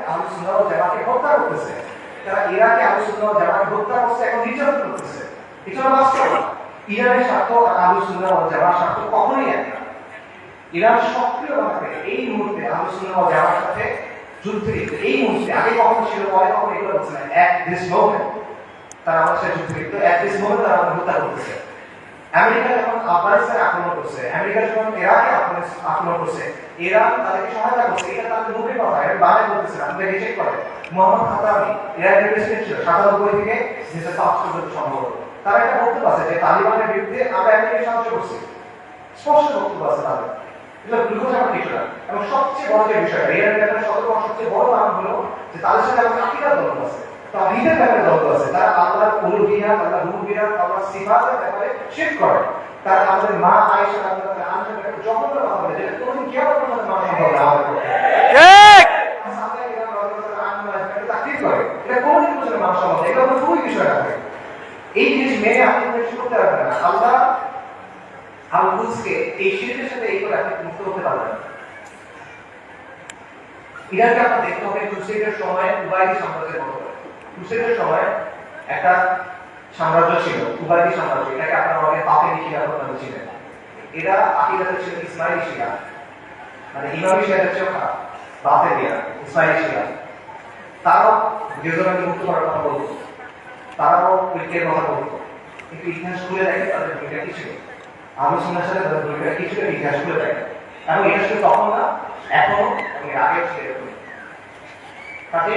আহলে সুন্নাহ ওয়াল জামাতকে হত্যা করতেছে। তারা ইরাকে আহলে সুন্নাহ ওয়াল জামাতকে হত্যা করছে, এখন নির্যাতন করতেছে। এটা বাস্তবতা। ইরানের স্বার্থ আর আহলুস সুন্নাহ ওয়াল জামাআর স্বার্থ কখনোই এক না। ইরান সক্রিয়ভাবে এই মুহূর্তে আহলুস সুন্নাহ ওয়াল জামাআর সাথে যুদ্ধে লিপ্ত। এই মুহূর্তে, আগে কখনো ছিল, পরে কখনো এগুলো হচ্ছে না, এট দিস মোমেন্ট তারা আমাদের সাথে যুদ্ধে লিপ্ত। এট দিস মোমেন্ট তারা আমাদের হত্যা করতেছে। আমেরিকা যখন আফগানিস্তানে আক্রমণ করছে, আমেরিকা যখন ইরাকে আক্রমণ করছে, ইরান তাদেরকে সহায়তা করছে। এটা তাদের মুখের কথা, এটা বাংলায় বলতেছে না, আমাদের রিজেক্ট করে। মোহাম্মদ খাতামি ইরানের প্রেসিডেন্ট ছিল 97 থেকে 2005 পর্যন্ত সম্ভবত। তারা একটা বক্তব্য আছে যে তালিবানের বিরুদ্ধে আমরা আমেরিকাকে সাহায্য করছি, স্পষ্ট বক্তব্য আছে তাদের। এগুলো দুর্ঘটনা কিছু না। এবং সবচেয়ে বড় যে বিষয়, ইরানের ব্যাপারে সবচেয়ে বড় কারণ হলো যে তাদের সাথে আমাদের আকিদার দ্বন্দ্ব আছে, তাওহীদের ব্যাপারে দ্বন্দ্ব আছে। তারা আল্লাহর উলুহিয়াত, আল্লাহর রুবুবিয়াত, আল্লাহর সিফাতের ব্যাপারে শিরক করে। তারা আমাদের মা আয়েশা রাদিয়াল্লাহু তাআলা আনহার ব্যাপারে জঘন্য কথা বলে, যেটা কোনোদিন কিয়ামত পর্যন্ত মানা সম্ভব না আমাদের পক্ষে। ঠিক সাহাবা ইকরাম রাদিয়াল্লাহু তাআলা আনহুম এটা তাকফীর করে, এটা কোনোদিন পর্যন্ত মানা সম্ভব না। এটা খুবই বিষয় রাখে। এই জিনিস মেনে আপনি কিছু করতে পারবেন না। আল্লাহ আল-কুদসকে এই শিরকের সাথে এই করে আপনি মুক্ত হতে পারবেন না। ইরানকে আপনার দেখতে হবে ক্রুসেডের সময় উবাইদি সাম্রাজ্যের মতো করে। ক্রুসেডের সময় একটা সাম্রাজ্য ছিল, উবাইদি সাম্রাজ্য। এটাকে আপনারা অনেক পাপেনি শিয়া বলতে ছিলেন। এরা আকিদাতে ছিল ইসমাইলি শিয়া, মানে ইমামি শিয়াদের চেয়েও খারাপ, বাতেনিয়া ইসমাইলি শিয়া। তারাও জেরুজালেমকে মুক্ত করার কথা বলতো, তারাও ঐক্যের কথা বলতো, কিন্তু ইতিহাস খুলে দেখে তাদের ভূমিকা কি ছিল। আহলুস সুন্নাহর সাথে তাদের ভূমিকা কি ছিল ইতিহাস খুলে দেখে। এবং এটা শুধু তখন না, এখনো এবং আগেও ছিল এরকম। কাজে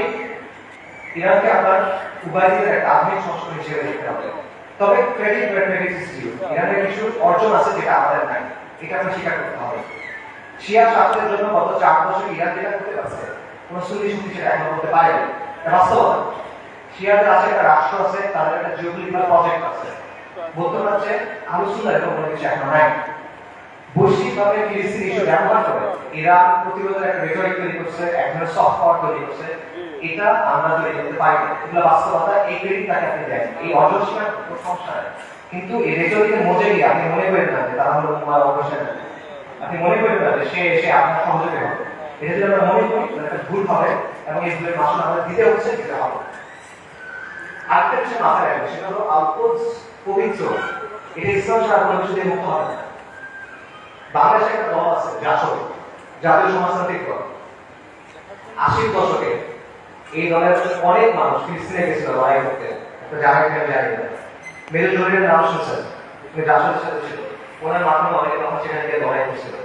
ইরানকে আপনার উবাইদিদের একটা আধুনিক সংস্করণ হিসেবে দেখতে হবে। তবে credit where credit is due. ইরানের কিছু অর্জন আছে যেটা আমাদের নাই, এটা আমরা স্বীকার করতে হবে। শিয়া শাসনের জন্য গত 4 বছর ইরান যেটা করতে পারছে, কোন সুন্নি শক্তি সেটা এখনো করতে পারেনি। এটা বাস্তবতা। শিয়াদের আছে একটা রাষ্ট্র আছে, তাদের একটা জিওপলিটিক্যাল প্রজেক্ট আছে। বলতে পারছে আহলুস সুন্নাহ এরকম কোনো কিছু এখনো নাই। বৈশ্বিকভাবে ফিলিস্তিন ইস্যু ব্যবহার করে ইরান প্রতিরোধের একটা রেটরিক তৈরি করছে, এক ধরনের সফট পাওয়ার তৈরি করছে। এটা আমরা তৈরি করতে পারি না। এগুলো বাস্তবতা। এই ক্রেডিট তাকে আপনি দেন, এই অর্জন স্বীকার কোনো সমস্যা নেই। কিন্তু এই রেটরিকের মধ্যে গিয়ে আপনি মনে করেন না যে তারা হলো উম্মার অবশ্যই না। আপনি মনে করেন না যে সে এসে আপনার সহযোগী হবে। এটা যদি আমরা মনে করি একটা ভুল হবে, এবং এই ভুলের মাসুল আমাদের দিতে হচ্ছে, দিতে হবে। আরেকটা বিষয় মাথায় রাখবে, সেটা হলো আল-কুদস পবিত্র। এটা ইসলাম ছাড়া কোনো কিছু দিয়ে মুক্ত হবে না। বাংলাদেশে একটা দল আছে জাসদ, জাতীয় সমাজতান্ত্রিক দল। 80 দশকে এই দলের অনেক মানুষ ফিলিস্তিনে গেছিল লড়াই করতে, একটা জায়গায় জায়গায় মেজর জলিলের নাম শুনছেন, তিনি জাসদের সাথে ছিল। ওনার মাধ্যমে অনেকে তখন সেখানে গিয়ে লড়াই করছিল।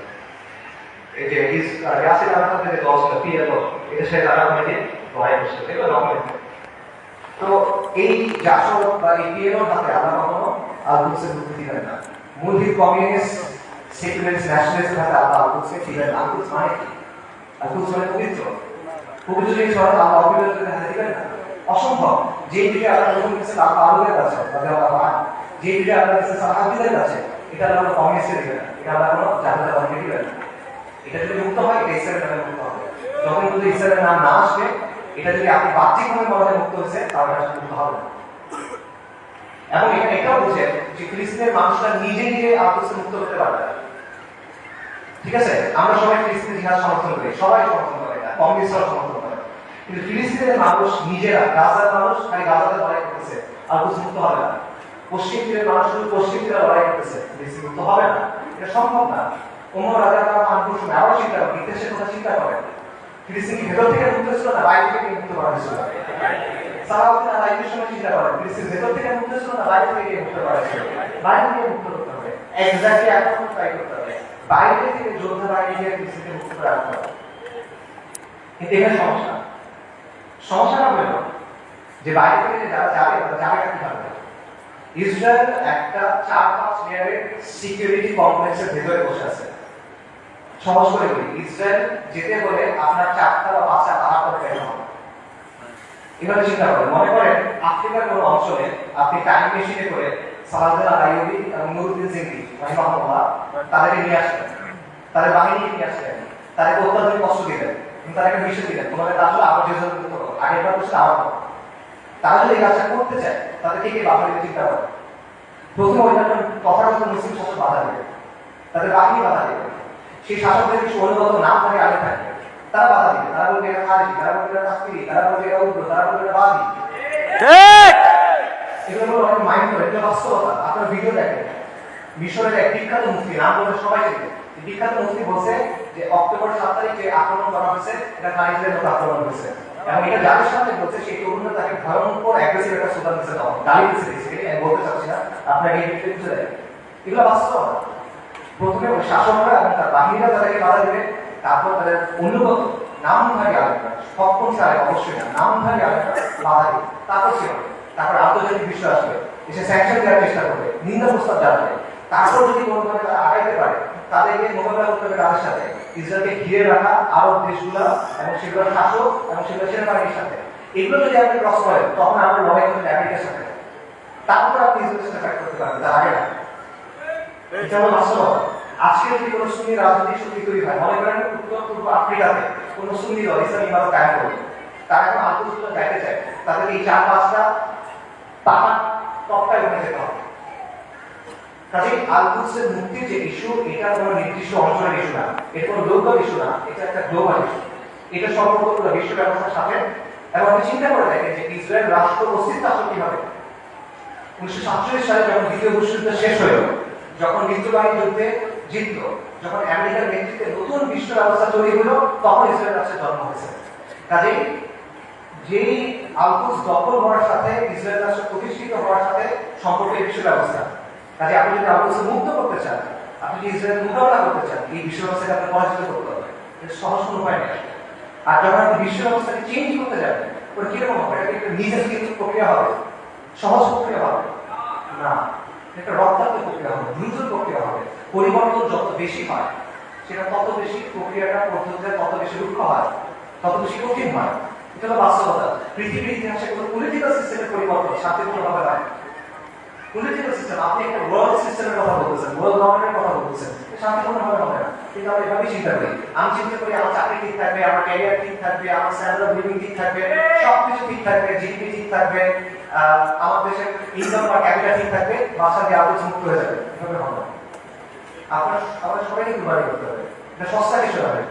এই যে ইয়াসির আরাফাতের যে দল ছিল পিএলও, এদের সাথে তারা ওখানে লড়াই করছিল, এগুলো ডকুমেন্ট। তো এই জাসদ বা এই পিএলওর হাতে আমরা কখনো আল-কুদসের মুক্তি দিবেন না। মূলহী কমিউনিস্ট সেকুলারিস্ট ন্যাশনালিস্ট হাতে আল্লাহ আল-কুদসকে দিবেন না। আল-কুদস মানে কি? আল-কুদস মানে পবিত্র। পবিত্র জিনিস হলো আল্লাহ অপবিত্রের হাতে দিবেন না, অসম্ভব। যে বিষয়ে আল্লাহ রসুল দিচ্ছেন আল্লাহ আলুদের কাছে, যে বিষয়ে আল্লাহ দিচ্ছেন সাহাবীদের কাছে, এটা আল্লাহ কমিউনিস্টে দিবেন না, এটা আল্লাহ কোনো জাতীয়তাবাদীকে দিবেন না। এটা যদি মুক্ত হয়, এটা ইসলামের নামে মুক্ত হবে। যখন কিন্তু ইসলামের নাম না আসবে, এটা যদি আপনি বাহ্যিকভাবে মনে মুক্ত হচ্ছে, তাহলে আসলে মুক্ত হবে না। এবং এখানে এটাও বুঝেন যে ফিলিস্তিনের মানুষরা নিজে নিজে আল-কুদসে মুক্ত হতে পারবে না। ঠিক আছে, আমরা সবাই ফিলিস্তিনের জিহাদ সমর্থন করি, সবাই সমর্থন করে না, কমিউনিস্টরা সমর্থন করে। কিন্তু ফিলিস্তিনের মানুষ নিজেরা, গাজার মানুষ খালি গাজাতে লড়াই করতেছে, আল-কুদস মুক্ত হবে না। পশ্চিম তীরের মানুষ শুধু পশ্চিম তীরে লড়াই করতেছে, ফিলিস্তিন মুক্ত হবে না। এটা সম্ভব না। ওমর রাদিয়াল্লাহু আনহু শুনে আবার চিন্তা করেন, ইতিহাসের কথা চিন্তা করেন। ফিলিস্তিন কি ভেতর থেকে মুক্ত ছিল না বাইরে থেকে মুক্ত করা হয়েছিল? সালাউদ্দিন আলাইহির সময় চিন্তা করেন, ফিলিস্তিন ভেতর থেকে মুক্ত ছিল না বাইরে থেকে মুক্ত করা হয়েছিল? বাইরে থেকে মুক্ত করতে হবে। এক্স্যাক্টলি এখন ট্রাই করতে হবে। বাইরে থেকে যোদ্ধা বাইরে গিয়ে ফিলিস্তিনকে মুক্ত করে আনতে হবে। কিন্তু এখানে সমস্যাটা হলো যে বাইরে থেকে যারা যাবে তারা যাবে কিভাবে? ইসরায়েল একটা 4-5 লেয়ারের সিকিউরিটি কমপ্লেক্সের ভেতরে বসে আছে। সহজ করে বলি, ইসরায়েল যেতে হলে আপনার 4টা বা 5টা পাহাড় করে বের হবে। এভাবে চিন্তা করেন, মনে করেন আফ্রিকার কোনো অঞ্চলে আপনি টাইম মেশিনে করে সালাউদ্দিন আলাইয়ুবি এবং নুরুদ্দিন জিন্দি রাহিমাহুল্লাহ তাদেরকে নিয়ে আসলেন, তাদের বাহিনী নিয়ে আসলেন, তাদেরকে অত্যাধুনিক কষ্ট দিলেন, তারা একটা বিষয় দিলেন, তোমাদের কাজ হলো আবার যেসব আগের বার করছিল আবার করো। তারা যদি এই কাজটা করতে চায়, তাদেরকে কে বাধা দিতে চিন্তা করে? প্রথমে ওইটা তথাকথিত মুসলিম শাসক বাধা দেবে, তাদের বাহিনী বাধা দেবে। সেই শাসকদের কিছু অনুগত নাম ধরে আগে থাকবে, তারা বাধা দিবে। তারা বলবে এটা খারিজি, তারা বলবে এটা তাকফিরি, তারা বলবে এটা উগ্র, তারা বলবে এটা বাদী। এগুলো অনেক মাইন্ড করে, এগুলো বাস্তবতা। আপনার ভিডিও দেখেন, মিশরের এক বিখ্যাত মুফতি, নাম বলে সবাই চেনে, বিখ্যাত মুফতি বলছে যে অক্টোবর 7 তারিখ যে আক্রমণ করা হয়েছে এটা খালিদের মতো আক্রমণ হয়েছে, এবং এটা যাদের সাথে বলছে সেই তরুণরা তাকে ভয়ঙ্কর অ্যাগ্রেসিভ একটা স্লোগান দিচ্ছে, তখন গালি দিচ্ছে বেসিক্যালি। আমি বলতে চাচ্ছি না, আপনাকে এই বিষয়ে বুঝে দেয় এগুলো বাস্তবতা। প্রথমে ওই শাসকরা এবং তার বাহিনীরা তাদেরকে বাধা দেবে, তারপর তাদের অনুগত নামধারী আলেমরা, সক্ষম ছাড়া অবশ্যই না, নামধারী আলেমরা বাধা দেবে, তারপর কি হবে? তারপর আন্তর্জাতিক বিশ্ব আসবে, এসে স্যাংশন দেওয়ার চেষ্টা করবে, নিন্দা প্রস্তাব জানাবে। তারপর যদি কোনোভাবে তারা আগাইতে পারে, তাদেরকে মোকাবেলা করতে হবে তাদের সাথে, ইসরায়েলকে ঘিরে রাখা আরব দেশগুলো এবং সেগুলোর শাসক এবং সেগুলো সেনাবাহিনীর সাথে। এগুলো যদি আপনি ক্রস করেন, তখন আমরা লড়াই করতে আমেরিকার সাথে, তারপর আপনি ইসরায়েলের সাথে ফাইট করতে পারবেন, তার আগে না। এটা হলো বাস্তবতা। আজকে যদি কোনো সুন্নি রাজনৈতিক শক্তি তৈরি হয়, মনে করেন উত্তর পূর্ব আফ্রিকাতে কোনো সুন্নি দল ইসলামী ইমারত কায়েম করবে, তারা এখন আন্তর্জাতিক যাইতে চায়, তাদেরকে এই 4-5টা পাহাড় টপকায় উঠে যেতে হবে। কাজে আল-কুদসের মুক্তির যে ইস্যু, এটা কোনো নির্দিষ্ট অঞ্চলের ইস্যু না, এটা কোনো লোকাল ইস্যু না, এটা একটা গ্লোবাল ইস্যু। এটা সম্পর্ক পুরো বিশ্ব ব্যবস্থার সাথে। এবং আপনি চিন্তা করে দেখেন যে ইসরায়েল রাষ্ট্র অস্তিত্ব আসলে কিভাবে 1947 সালে যখন দ্বিতীয় বিশ্বযুদ্ধ শেষ হলো, যখন মিত্রবাহিনী যুদ্ধে জিতল, যখন আমেরিকার নেতৃত্বে নতুন বিশ্ব ব্যবস্থা তৈরি হলো, তখন ইসরায়েল রাষ্ট্রের জন্ম হয়েছে। কাজেই যেই আল-কুদস দখল হওয়ার সাথে ইসরায়েল রাষ্ট্র প্রতিষ্ঠিত হওয়ার সাথে সম্পর্কে বিশ্ব ব্যবস্থা। কাজে আপনি যদি আল-কুদসকে মুক্ত করতে চান, আপনি যদি ইসরায়েল মোকাবেলা করতে চান, এই বিশ্ব ব্যবস্থাকে আপনার পরাজিত করতে হবে। এটা সহজ কোনো উপায় নেই। আর যখন আপনি বিশ্ব ব্যবস্থাকে চেঞ্জ করতে যাবেন, ওটা কিরকম হবে? এটা একটা নিজের কিন্তু প্রক্রিয়া হবে, সহজ প্রক্রিয়া হবে না, একটা রক্তাক্ত প্রক্রিয়া হবে, দ্রুত প্রক্রিয়া হবে। পরিবর্তন যত বেশি হয়, সেটা তত বেশি প্রক্রিয়াটা পদ্ধতিটা তত বেশি রুক্ষ হয়, তত বেশি কঠিন হয়। এটা হলো বাস্তবতা। পৃথিবীর ইতিহাসে কোনো পলিটিক্যাল সিস্টেমের পরিবর্তন শান্তিপূর্ণভাবে হয়। পলিটিক্যাল সিস্টেম, আপনি একটা ওয়ার্ল্ড সিস্টেমের কথা বলতেছেন, ওয়ার্ল্ড গভর্নমেন্টের কথা বলতেছেন, শান্তিপূর্ণভাবে হবে না। কিন্তু আমরা এভাবেই চিন্তা করি, আমি চিন্তা করি আমার চাকরি ঠিক থাকবে, আমার ক্যারিয়ার ঠিক থাকবে, আমার স্ট্যান্ডার্ড অফ লিভিং ঠিক থাকবে, সবকিছু ঠিক থাকবে, জিডিপি ঠিক থাকবে, আমার দেশের ইনকাম বা ক্যাপিটাল ঠিক থাকবে, বাসা দিয়ে আলোচ মুক্ত হয়ে যাবে। এভাবে হবে না। আপনার সবাইকে কুরবানি করতে হবে, এটা সস্তা কিছু হবে।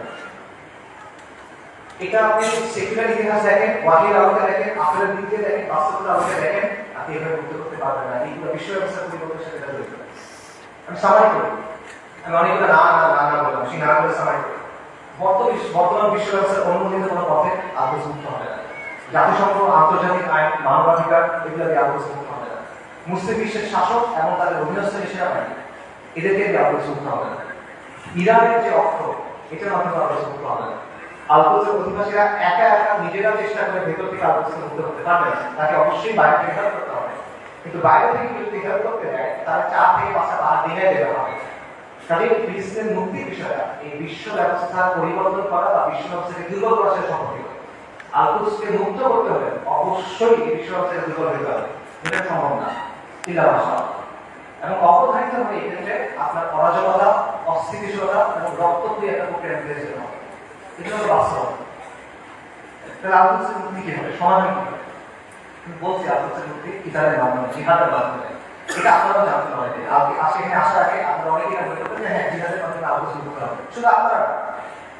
এটা আপনি সেকুলার ইতিহাস দেখেন, ওয়াহির আলোকে দেখেন, আপনার দিক দিয়ে দেখেন, বাস্তবতার আলোকে দেখেন, আপনি এভাবে মুক্ত করতে পারবেন না। এইগুলো বিশ্ব ব্যবস্থা পরিবর্তনের সাথে জড়িত। আমি সামাই করি, আমি অনেকগুলো না বললাম, সেই না বলে সামাই করি। বর্তমান বিশ্ব ব্যবস্থার অনুমোদিত কোনো পথে আলোচ মুক্ত হবে না। জাতিসংঘ, আন্তর্জাতিক আইন, মানবাধিকার, এগুলো দিয়ে আলোচ মুক্ত হবে না। মুসলিম বিশ্বের শাসক এবং তাদের অধীনস্থ সেনাবাহিনী, এদেরকে দিয়ে আলোচ মুক্ত হবে না। ইরানের যে অর্থ, এটার মাধ্যমে আলোচ মুক্ত হবে না। আল-কুদসের অধিবাসীরা একা নিজেরা চেষ্টা করে ভেতর থেকে আল-কুদসকে মুক্ত করতে পারবে না, তাকে অবশ্যই বাইরে থেকে হেল্প করতে হবে। কিন্তু বাইরে থেকে যদি হেল্প করতে যায়, তারা 4 থেকে 5টা পাহাড় দিনে দেওয়া হবে। কাজে ফিলিস্তিনের মুক্তির বিষয়টা এই বিশ্ব ব্যবস্থা পরিবর্তন করা বা বিশ্ব ব্যবস্থাকে দুর্বল করার সাথে সম্পর্কিত। আল-কুদসকে মুক্ত করতে হলে অবশ্যই এই বিশ্ব ব্যবস্থাকে দুর্বল হতে হবে, এটা সম্ভব না। এবং অবধারিতভাবে এক্ষেত্রে আপনার অরাজকতা, অস্থিতিশীলতা এবং রক্তক্ষয়ী একটা প্রক্রিয়া নির্দেশ দেওয়া হবে। এটা হলো বাস্তবতা। তাহলে আল-কুদসের মুক্তি কি হবে? সমাধান কি হবে? বলছি আল-কুদসের মুক্তি ইসরায়েলের মাধ্যমে, জিহাদের মাধ্যমে। এটা আপনারাও জানতে হবে। আজকে এখানে আসার আগে আপনারা অনেকেই মনে করবেন হ্যাঁ, জিহাদের মাধ্যমে আল-কুদস মুক্ত হবে। শুধু আপনারা,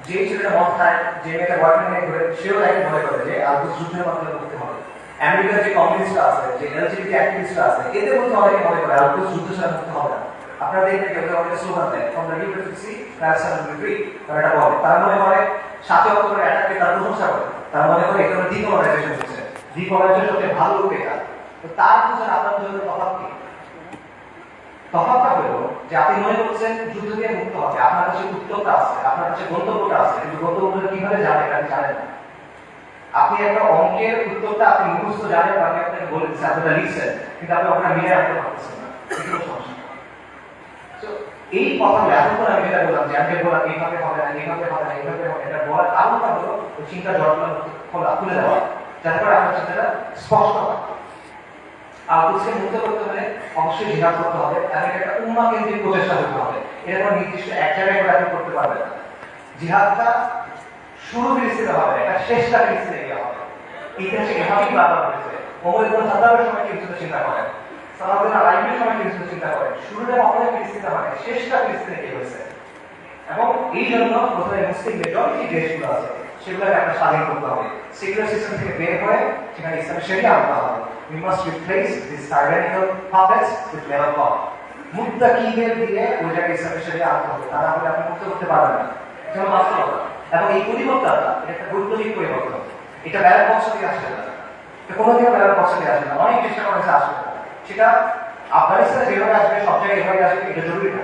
যে ছেলেটা মদ খায়, যে মেয়েটা বয়ফ্রেন্ড নিয়ে ঘুরে, সেও তাকে মনে করে যে আল-কুদস যুদ্ধের মাধ্যমে মুক্তি হবে। আমেরিকার যে কমিউনিস্টরা আছে, যে এলজিবিটি অ্যাক্টিভিস্টরা আছে, এদের মধ্যে অনেকে মনে করে আল-কুদস যুদ্ধ ছাড়া মুক্ত হবে না। আপনারা দেখবেন কেউ অনেক স্লোগান দেয়, from the university Palestine free, তারা এটা বলে। তারা মনে করে 7 অক্টোবরের অ্যাটাককে তারা প্রশংসা করে, তারা মনে করে এটা ডিকলারাইজেশন হচ্ছে, ডিকলারাইজেশন সবচেয়ে ভালো রূপ এটা। তো তার বুঝেন আপনার বুঝেন তফাৎ কি? তফাৎটা হলো যে আপনি মনে করছেন যুদ্ধ দিয়ে মুক্ত হবে, আপনার কাছে উত্তরটা আছে, আপনার কাছে গন্তব্যটা আছে, কিন্তু গন্তব্যটা কিভাবে যাবে এটা জানেন না। আপনি একটা অঙ্কের উত্তরটা আপনি মুখস্থ জানেন, আমি আপনাকে বলে দিচ্ছি, আপনি এটা লিখছেন, কিন্তু আপনি ওখানে মিলে আনতে পারতেছেন না, এগুলো সমস্যা। এই কথাগুলো এতক্ষণ আমি যেটা বললাম যে আমি বললাম এইভাবে হবে না, এইভাবে হবে না, এইভাবে হবে, এটা বলার কারণটা হলো ওই চিন্তা জটগুলো খুলে দেওয়া, যাতে করে আপনার চিন্তাটা স্পষ্ট হয়। আল-কুদসকে মুক্ত করতে হলে অবশ্যই জিহাদ করতে হবে, এবং একটা উম্মাহ কেন্দ্রিক প্রচেষ্টা করতে হবে। এর কোনো নির্দিষ্ট এক জায়গায় করে আপনি করতে পারবেন না। জিহাদটা শুরু ফিলিস্তিনে হবে, এটা শেষটা ফিলিস্তিনে গিয়ে হবে। ইতিহাসে এভাবেই বারবার হয়েছে। ওমর ইবনে খাত্তাবের সময় কিন্তু চিন্তা করেন, সালাউদ্দিন আইয়ুবের সময় কিন্তু চিন্তা করেন, শুরুটা কখনো ফিলিস্তিনে হয়, শেষটা ফিলিস্তিনে গিয়ে হয়েছে। এবং এই জন্য প্রথমে মুসলিম মেজরিটি দেশগুলো আছে সেগুলোকে একটা স্বাধীন করতে হবে। সেকুলার সিস্টেম থেকে বের হয়ে সেখানে ইসলামের শরিয়া আনতে হবে। We must replace these tyrannical puppets with level God. মুত্তাকিদের দিয়ে ওই জায়গায় ইসলামের শরিয়া আনতে হবে, তা না হলে আপনি মুক্ত করতে পারবেন না। এটা হলো বাস্তবতা। এবং এই পরিবর্তনটা এটা একটা বৈপ্লবিক পরিবর্তন। এটা ব্যালট বক্স দিয়ে আসবে না, এটা কোনোদিনও ব্যালট বক্স দিয়ে আসবে না। অনেক চেষ্টা করেছে আসবে না। সেটা আফগানিস্তানে যেভাবে আসবে সব জায়গায় এভাবে আসবে এটা জরুরি না।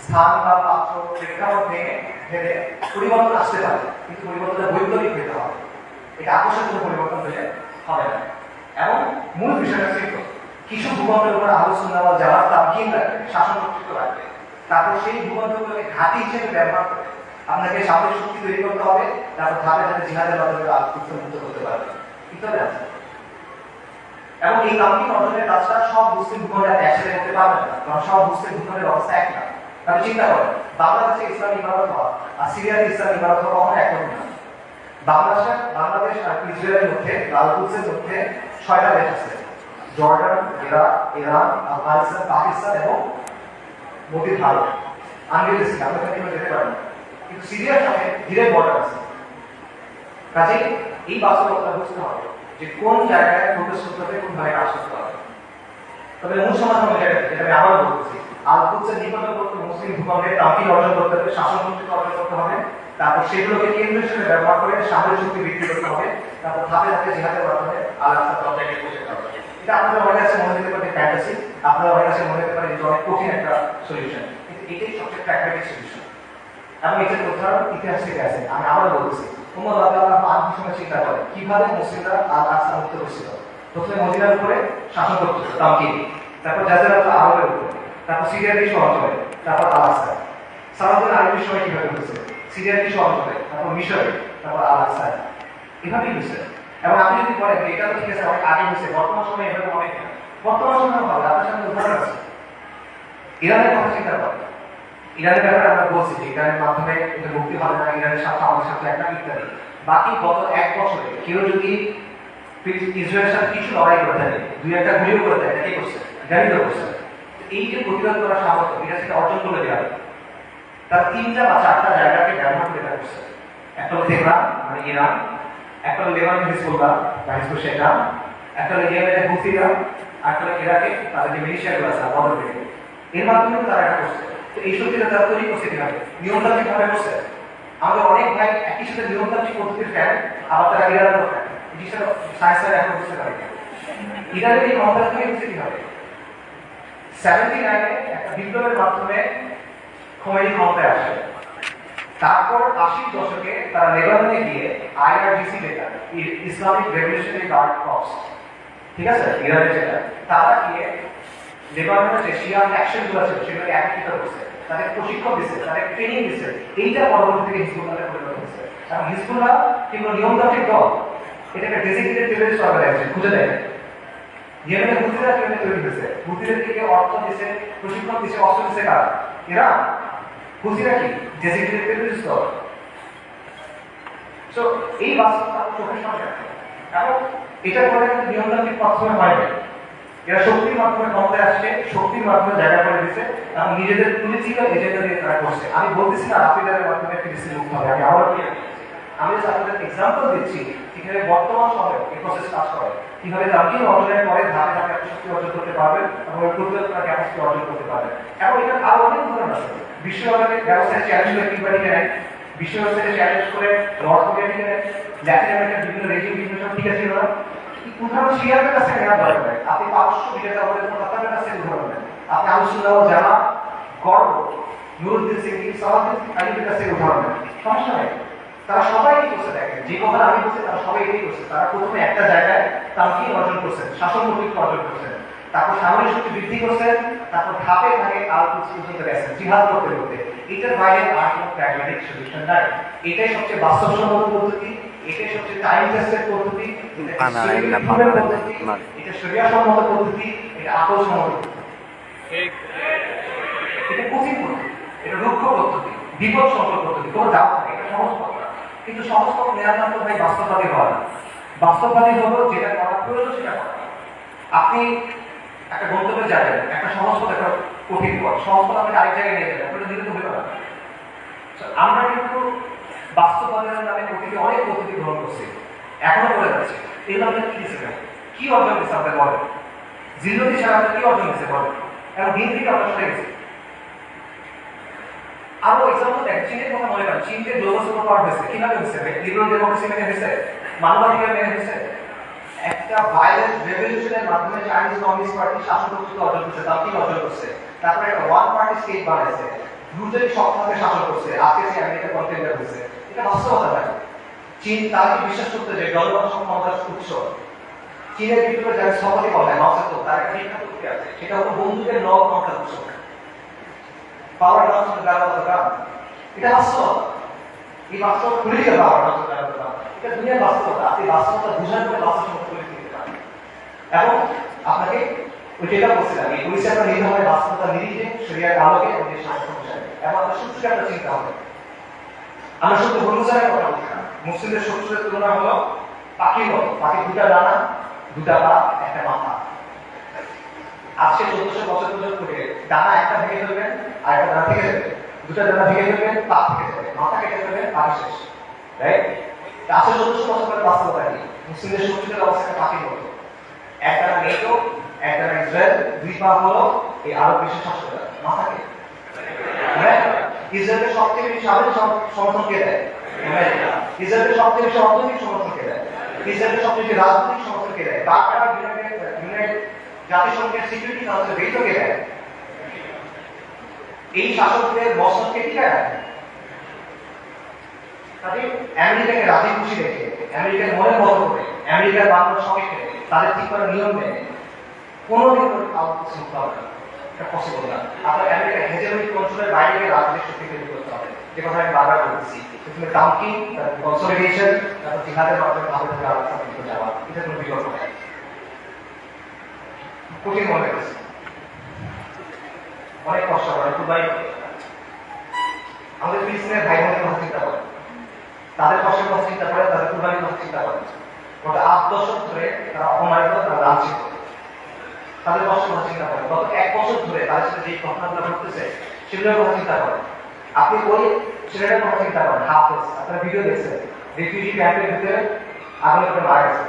স্থান বা পাত্র প্রেক্ষাপট ভেঙে ভেবে পরিবর্তন আসতে পারে, কিন্তু পরিবর্তনটা বৈপ্লবিক হতে হবে। এটা আকর্ষণ কোনো পরিবর্তন হলে হবে না। এবং মূল বিষয়টা ছিল কিছু ভূখণ্ডের উপর আহলে সুন্নাহ ওয়াল জামাত তামকিন রাখবে, শাসন কর্তৃত্ব রাখবে। তারপর সেই ভূখণ্ডগুলোকে ঘাঁটি হিসেবে ব্যবহার করে আপনাকে সামরিক শক্তি তৈরি করতে হবে, তারপর ধাপে ধাপে জিহাদের মাধ্যমে মুক্ত করতে পারবে। কিন্তু এবং এই তামকিন অর্জনের কাজটা সব মুসলিম ভূখণ্ডে একসাথে করতে পারবে না, কারণ সব মুসলিম ভূখণ্ডের অবস্থা এক না। তাহলে চিন্তা করেন, বাংলাদেশে ইসলামী ইমারত হওয়া আর সিরিয়াতে ইসলামী ইমারত হওয়া কখনো একরকম না। বাংলাদেশ আর ইসরায়েলের মধ্যে, আল-কুদসের মধ্যে 6টা দেশ আছে: জর্ডান, ইরান, আফগানিস্তান, পাকিস্তান এবং মধ্যে ভারত। আনগেলিস আমরা এখানে যেতে পারি না, কিন্তু সিরিয়ার সাথে ধীরে বর্ডার আছে। কাজে এই বাস্তবতা বুঝতে হবে যে কোন জায়গায় প্রতিষ্ঠা করতে হবে, কোন জায়গায় কাজ করতে হবে। তবে মূল সমাধান যেটা আমি আবার বলতেছি, আল-কুদসের নিকটবর্তী মুসলিম ভূখণ্ডে তামকিন অর্জন করতে হবে, শাসন কর্তৃত্ব অর্জন করতে হবে। তারপর সেগুলোকে কেন্দ্র হিসেবে ব্যবহার করে সামরিক শক্তি বৃদ্ধি করতে হবে। তারপর ধাপে ধাপে জিহাদের মাধ্যমে আল-আকসার দরজায় পৌঁছাতে হবে। এটা আপনাদের অনেক কাছে মনে হতে পারে ফ্যান্টাসি, আপনাদের অনেক কাছে মনে হতে পারে যে অনেক কঠিন একটা সলিউশন, কিন্তু এটাই সবচেয়ে প্র্যাকটিক্যাল সলিউশন। এবং এটার উদাহরণ ইতিহাস থেকে আছে। আমি আবার বলছি, উমর রাদিয়াল্লাহু আনহু সময় চিন্তা করে কিভাবে মুসলিমরা আল-আকসা মুক্ত করছিল। প্রথমে মদিনার উপরে শাসন করছিল তামকিন, তারপর জাজিরাতুল আরবের উপরে, তারপর সিরিয়ার কিছু অঞ্চলে, তারপর আল-আকসা। সালাউদ্দিন আইয়ুবীর সময় কিভাবে হয়েছে? সিরিয়ার কিছু অঞ্চলে, তারপর মিশরে, তারপর আল-আকসা। এভাবেই হয়েছে। এবং আপনি যদি বলেন এটা তো ঠিক আছে অনেক আগে হয়েছে, বর্তমান সময়ে এভাবে অনেক না। বর্তমান সময় ভালো, আপনার সামনে উদাহরণ আছে। ইরানের কথা চিন্তা করেন, ইরানের ব্যাপারে আমরা বলছি যে ইরানের মাধ্যমে এটা মুক্তি হবে না, ইরানের সাথে আমাদের সাথে একটা ইত্যাদি। বাকি গত 1 বছরে কেউ যদি ইসরায়েলের সাথে কিছু লড়াই করে থাকে, 2-1টা গুলিও করে দেয়, এটা কে করছে? ইরানই তো করছে। এই যে প্রতিরোধ করার সামর্থ্য, এটা সেটা অর্জন করে দেওয়া হবে। তার 3টা বা 4টা জায়গাকে ব্যবহার করে এটা করছে। একটা হলো তেহরান মানে ইরান, একটা হলো লেবানন হিজবুল্লাহ বা হিজবুল শাহ, একটা হলো ইয়েমেনের হুথিরা, আর একটা হলো ইরাকে তাদের যে মিলিশিয়াগুলো আছে বদর থেকে। এর মাধ্যমে তারা এটা করছে। তো এই শক্তিটা তারা তৈরি করছে কিভাবে? নিয়মতান্ত্রিক ভাবে করছে। আমাদের অনেক ভাই একই সাথে নিয়মতান্ত্রিক পদ্ধতির ফ্যান, আবার তারা ইরানের ফ্যান। এই জিনিসটা সায়েন্সরা এখন বুঝতে পারে না। ইরানের এই ক্ষমতা থেকে বুঝতে কিভাবে? 79-এ একটা বিপ্লবের মাধ্যমে খোমেনি ক্ষমতায় আসে। তারপর 80-র দশকে তারা লেবাননে গিয়ে IRGC যেটা ইসলামিক রেভলিউশনারি গার্ড কর্পস, ঠিক আছে, ইরানের যেটা, তারা গিয়ে লেবাননের যে শিয়া অ্যাকশনগুলো আছে সেগুলোকে একত্রিত করছে, তাদের প্রশিক্ষণ দিচ্ছে, তাদের ট্রেনিং দিচ্ছে। এইটা পরবর্তী থেকে হিজবুল্লাহে পরিণত হয়েছে। এবং হিজবুল্লাহ কিন্তু নিয়মতান্ত্রিক দল, এটাকে ডেজিগনেটেড টেররিস্ট অর্গানাইজেশন খুঁজে দেয়। ইয়েমেনের হুথিরা কিভাবে তৈরি হয়েছে? হুথিদের থেকে অর্থ দিচ্ছে, প্রশিক্ষণ দিচ্ছে, অস্ত্র দিচ্ছে কারা? ইরান। হুথিরা কি ডেজিগনেটেড টেররিস্ট দল। সো এই বাস্তবতা চোখের সামনে আছে। এবং এটা করে কিন্তু নিয়মতান্ত্রিক মাধ্যমে হয় না। এরা শক্তির মাধ্যমে ক্ষমতায় আসছে, শক্তির মাধ্যমে জায়গা করে দিচ্ছে এবং নিজেদের পলিটিক্যাল এজেন্ডা দিয়ে তারা করছে। আমি বলতেছি না রাফিদারের মাধ্যমে ফিলিস্তিন মুক্ত হবে, আমি আবার আমি আপনাদের এক্সাম্পল দিচ্ছি কিভাবে বর্তমান সময়ে এই প্রসেস কাজ করে, কিভাবে তামকিন অর্জনের পরে ধাপে ধাপে একটা শক্তি অর্জন করতে পারবেন এবং প্রতিরোধ করার ক্যাপাসিটি অর্জন করতে পারবেন। এবং এটা আরো অনেক উদাহরণ আছে। বিশ্বব্যাপী ব্যবসায় চ্যালেঞ্জ করে কিংবাটিকে নেয়, বিশ্ব ব্যবসায় চ্যালেঞ্জ করে নর্থ কোরিয়াটিকে নেয়, ল্যাটিন আমেরিকার বিভিন্ন রেজিম বিভিন্ন সব ঠিক আছে না। উদাহরণ শিয়াদের কাছে নেওয়া দরকার নেই। আপনি 500 বিজেতা বলে তাদের কাছে উদাহরণ নেন। আপনি আহলে সুন্নাহ ওয়াল জামাত গর্ব নুরুদ্দিন সিদ্দিকী সালাউদ্দিন আইয়ুবীর কাছে উদাহরণ নেন, সমস্যা নেই। তারা সবাই কি করছে দেখেন, যে কথা আমি বলছি তারা সবাই এটাই করছে। তারা প্রথমে একটা জায়গায় তামকিন অর্জন করছেন, শাসন কর্তৃত্ব অর্জন করছেন, তারপর সামরিক শক্তি বৃদ্ধি করছেন, তারপর ধাপে ধাপে আল-কুদস পর্যন্ত গেছেন জিহাদ করতে করতে। এটার বাইরে আর কোনো প্র্যাগম্যাটিক সলিউশন নাই। এটাই সবচেয়ে বাস্তবসম্মত পদ্ধতি, এটাই সবচেয়ে টাইম টেস্টেড পদ্ধতি, এটা শরিয়া সম্মত পদ্ধতি, এটা আকল সম্মত পদ্ধতি, এটা কঠিন পদ্ধতি, এটা রুক্ষ পদ্ধতি, বিপদ সংকট পদ্ধতি, কোনো দাম নেই, এটা সহজ পদ্ধতি। কিন্তু সহজ পথ নেওয়ার নাম তো ভাই বাস্তববাদী হওয়া না। বাস্তববাদী হলো যেটা করা প্রয়োজন সেটা করা। আপনি একটা গন্তব্যে যাবেন, একটা সহজ পথ একটা কঠিন পথ, সহজ পথ আপনি আরেক জায়গায় নিয়ে যাবেন, ওটা দিলে তো হতে পারে। আমরা কিন্তু বাস্তবায়নের নামে প্রকৃতি অনেক পদ্ধতি গ্রহণ করছে, এখনো করে যাচ্ছে। এগুলো আপনার কি দিচ্ছে, কি অর্জন দিচ্ছে আপনার বলেন? জিল্লতি ছাড়া আপনার কি অর্জন দিচ্ছে বলেন? এবং দিন থেকে আপনার সরে গেছে। আরো এক্সাম্পল দেখ, চীনের কথা মনে করেন, চীন যে গ্লোবাল সুপার পাওয়ার হয়েছে, কিভাবে হয়েছে? লিবারাল ডেমোক্রেসি মেনে হয়েছে, মানবাধিকার মেনে হয়েছে। একটা ভায়োলেন্ট রেভলিউশনের মাধ্যমে চাইনিজ কমিউনিস্ট পার্টি শাসনকর্তৃত্ব অর্জন করছে, তাও কি অর্জন করছে? তারপরে একটা ওয়ান পার্টি স্টেট বানাইছে, ব্রুটালি সবভাবে শাসন করছে, আজকে সে আমেরিকা কন্টেন্ডার হয়েছে। এটা বাস্তবতা ভাই। চীন তারা কি বিশ্বাস করতে যে জনগণ ক্ষমতার উৎস? চীনের ভিতরে যারা সভাপতি বলা হয় মাও সেতুং, তার একটা বিখ্যাত উক্তি আছে, সেটা হলো বন্দুকের নব ক্ষমতার উৎস। Power not on the battle of the drum. এটা বাস্তবতা। এই বাস্তবতা political power not on the battle of the drum. এটা দুনিয়ার বাস্তবতা। আপনি বাস্তবতা বুঝার পরে বাস্তবতা করে দিতে পারেন। এবং আপনাকে ওই যেটা বলছিলাম, এই পরিচয়টা নিতে হবে বাস্তবতা নিরিখে, শরিয়ার আলোকে এবং দেশ স্বাস্থ্য অনুসারে। এবং আপনার সূত্রটা একটা চিন্তা হবে। আমরা শুধু হলুজারের কথা বলছি না, মুসলিমদের শত্রুদের তুলনা হলো পাখির মতো। পাখির দুটা ডানা, দুটা পা, একটা মাথা। আজকে 1400 বছর পর্যন্ত ডানা একটা ভেঙে ফেলবেন, আর একটা ডানা থেকে যাবে, দুটা ডানা ভেঙে ফেলবেন, পা থেকে যাবে, মাথা কেটে ফেলবেন, পাখি শেষ। রাইট? আজকে 1400 বছর পরে বাস্তবতা কি? মুসলিমদের শত্রুদের অবস্থা পাখির মতো। এক ডানা নেটো, এক ডানা ইসরায়েল, দুই পা হলো এই আরব বিশ্বের শাসকরা। মাথাকে ইসরায়েলের সবচেয়ে বেশি সামরিক সমর্থন কে দেয়? ইসরায়েলের সবচেয়ে বেশি অর্থনৈতিক সমর্থন কে দেয়? ইসরায়েলের সবচেয়ে বেশি রাজনৈতিক সমর্থন কে দেয়? বারবার ইউনাইটেড জাতিসংঘের সিকিউরিটি কাউন্সিলে ভেটো কে দেয়? এই শাসকদের মসনদকে টিকায় রাখে। কাজে আমেরিকাকে রাজি খুশি রেখে, আমেরিকার মনের মতো করে, আমেরিকার বাংলার সঙ্গে তাদের ঠিক করার নিয়ম মেনে কোনোদিন করে আউটপুট মুক্ত হবে না। এটা পসিবল না। আপনার আমেরিকার হেজেমনিক কন্ট্রোলের বাইরে গিয়ে রাজনৈতিক শক্তি তৈরি করতে হবে। যে কথা আমি বারবার বলছি, প্রথমে ডাউনকিং, তারপর কনসলিডেশন, তারপর জিহাদের মাধ্যমে ভালো থেকে আলাদা দিকে যাওয়া, এটা কোনো বিকল্প নেই। কঠিন মনে হয়েছে, অনেক কষ্ট করে। দুবাই আমাদের ফিলিস্তিনের ভাই বোনের কথা চিন্তা করেন, তাদের কষ্টের কথা চিন্তা করেন, তাদের কুরবানির কথা চিন্তা করেন। গত 8 দশক ধরে তারা অপমানিত, তারা লাঞ্ছিত। তাদের কষ্টের কথা চিন্তা করেন। গত 1 বছর ধরে তাদের সাথে যে ঘটনাগুলো ঘটতেছে সেগুলোর কথা চিন্তা করেন। আপনি ওই ছেলেটার কথা চিন্তা করেন, হাফেজ, আপনারা ভিডিও দেখছেন, রিফিউজি ক্যাম্পের ভিতরে আগুনে করে মারা গেছে।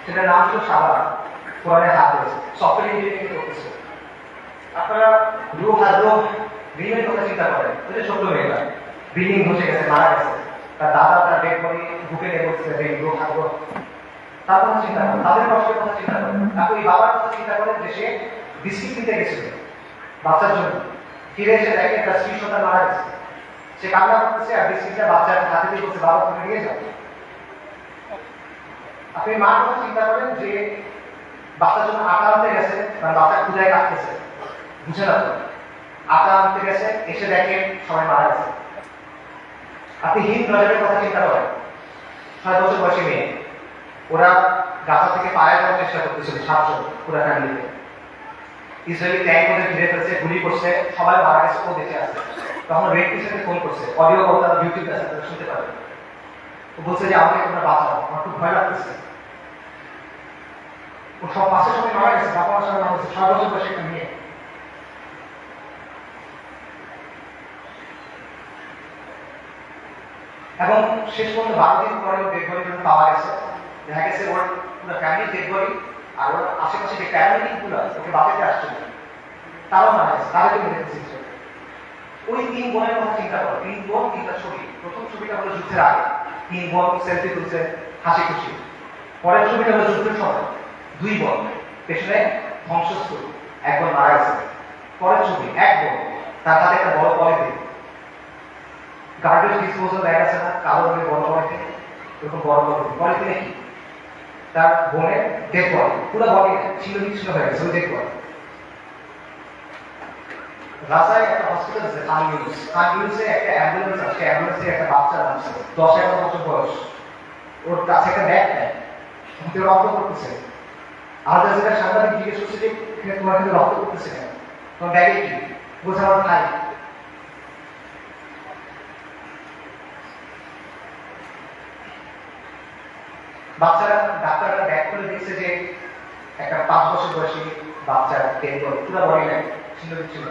সেটার নাম ছিল সাবান, কোরআনের হাফেজ, সফটওয়্যার ইঞ্জিনিয়ারিং করতেছে। আপনারা রিমের কথা চিন্তা করেন, ওই যে ছোট মেয়েটা বিল্ডিং ধসে গেছে, মারা গেছে, তার দাদা তার ডেড বডি বুকে নিয়ে বসছে, তার কথা চিন্তা করেন, তাদের কষ্টের কথা চিন্তা করেন। আপনি ওই বাবার কথা চিন্তা করেন যে সে বিস্কিট কিনতে গেছিল বাচ্চার জন্য, ফিরে এসে দেখে তার স্ত্রী সন্তান মারা গেছে। সে কান্না করতেছে আর বিস্কিটটা বাচ্চার হাতে দিয়ে বলছে, বাবা তুমি নিয়ে যাও। আপনি মার কথা চিন্তা করেন যে বাচ্চার জন্য আটা আনতে গেছে, কারণ বাচ্চা ক্ষুধায় কাটতেছে, বুঝে না তো, আটা আনতে গেছে, এসে দেখে সবাই মারা গেছে। আপনি হিন্দ রাজারের কথা চিন্তা করেন, 6 বছর বয়সী মেয়ে, ওরা গাজা থেকে পায়ে যাওয়ার চেষ্টা করতেছিল, 7 জন পুরো ফ্যামিলিতে। ইসরায়েলি ট্যাঙ্ক ওদের ঘিরে ফেলছে, গুলি করছে, সবাই মারা গেছে, ও বেঁচে আছে। তখন রেড ক্রিসেন্টে ফোন করছে, অডিও কল তারা ইউটিউবে আছে, তারা শুনতে পারে। ও বলছে যে আমাকে তোমরা বাঁচাও, আমার খুব ভয় লাগতেছে। ও সব পাশের সবাই মারা গেছে, বাবা মার সঙ্গে মারা গেছে, 6 বছর বয়সী একটা মেয়ে। এবং শেষ পর্যন্ত 12 দিন পরে ডেড বডি পাওয়া গেছে। দেখা গেছে ওর পুরো ফ্যামিলি ডেড বডি, আর ওর আশেপাশে যে প্যারামেডিক গুলো ওকে বাঁচাতে আসছিল, তারাও মারা গেছে, তাদেরকে মেরে ফেলছে। ওই 3 বোনের কথা চিন্তা করো, 3 বোন 3টা ছবি। প্রথম ছবিটা হলো যুদ্ধের আগে, 3 বোন সেলফি তুলছে হাসি খুশি। পরের ছবিটা হলো যুদ্ধের সময়, 2 বোন, পেছনে ধ্বংসস্তূপ, 1 বোন মারা গেছে। পরের ছবি 1 বোন, তার হাতে একটা বড় পলিথিন, গার্বেজ ডিসপোজাল ব্যাগ আছে না, কালো রঙের বড় পলিথিন, এরকম বড় পলিথিনে কি তার বোনের ডেড বডি, পুরো বডি ছিল হয়ে গেছে, ওই ডেড বডি। রাজায় একটা হসপিটাল আছে খান ইউনুসে একটা অ্যাম্বুলেন্স আছে, অ্যাম্বুলেন্সে একটা বাচ্চা আছে 10-11 বছর বয়স, ওর কাছে একটা ব্যাগ নেয়, রক্ত করতেছে। আলাদা জায়গায় সাংবাদিক জিজ্ঞেস করছে যে তোমার কিন্তু রক্ত করতেছে কেন, তোমার ব্যাগে কি? বলছে আমার খাই। বাচ্চারা, ডাক্তাররা ব্যাগ খুলে দেখছে যে একটা 5 বছর বয়সী বাচ্চার ডেড বডি, পুরো বডি নাই, ছিল।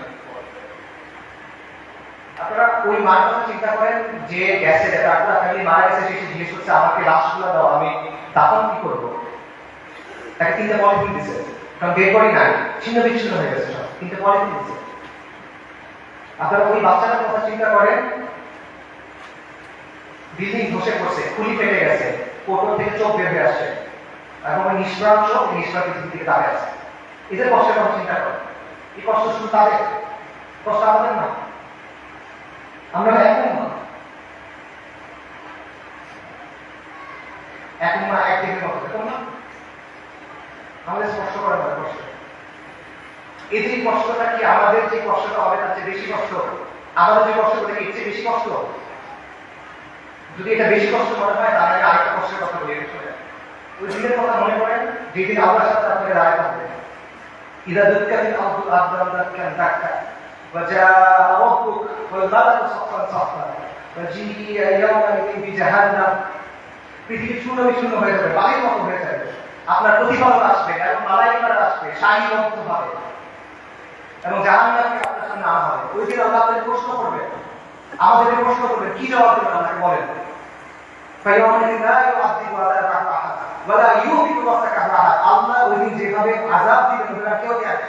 আপনারা ওই মার কথা চিন্তা করেন যে গ্যাসে আপনারা ফ্যামিলি মারা গেছে, সে জিজ্ঞেস করছে আমাকে লাশগুলো দাও, আমি দাফন কি করবো? তাকে 3টে পলিথিন দিছে, কারণ বের করি নাই, ছিন্ন বিচ্ছিন্ন হয়ে গেছে সব, 3টে পলিথিন দিছে। আপনারা ওই বাচ্চাটার কথা চিন্তা করেন, বিল্ডিং ধসে পড়ছে, খুলি ফেটে গেছে, কোটর থেকে চোখ বের হয়ে আসছে, এখন ওই নিষ্প্রাণ চোখ নিষ্প্রাণ পৃথিবীর দিকে তাকায় আছে। এদের কষ্টের কথা চিন্তা করেন, এই কষ্ট শুধু তাদের, কষ্ট আমাদের না। আমরা এখন না, এখন না একদিনের মতো দেখুন না, আমাদের স্পষ্ট করা হয় কষ্ট। এই যে কষ্টটা কি আমাদের যে কষ্টটা হবে তার চেয়ে বেশি কষ্ট? আমাদের যে কষ্ট করে এর চেয়ে বেশি কষ্ট? যদি এটা বেশি কষ্ট মনে হয় তাহলে আরেকটা কষ্টের কথা বলে চলে যায়। ওই দিনের কথা মনে করেন যেদিন আল্লাহর সাথে আপনাকে রায় থাকবে, ইদা দুক্কাতিল আরদু আরদান দাক্কান দাক্কা ওয়া জাআ রাব্বুক ওয়াল মালাকু সাফফান সাফফা ওয়া জিইয়া ইয়াওমাইযিন বিজাহান্নাম। পৃথিবী চূর্ণ বিচূর্ণ হয়ে যাবে, বালির মতো হয়ে যাবে। আপনার প্রতিফলন আসবে এবং মালাইকারা আসবে সারিবদ্ধভাবে, এবং জাহান্নামকে আপনার সামনে আনা হবে। ওই দিন আল্লাহ আপনাকে প্রশ্ন করবে, আমাদেরকে প্রশ্ন করবে, কি জবাব দেবেন আমাকে বলেন? ফায়াউমাইযিন লা ইউআযযিবু আযাবাহু আহাদ ওয়া লা ইউযিকু ওয়াসাকাহু আহাদ। আল্লাহ ওই দিন যেভাবে আযাব দিবেন ওরা কেউ দেয় না,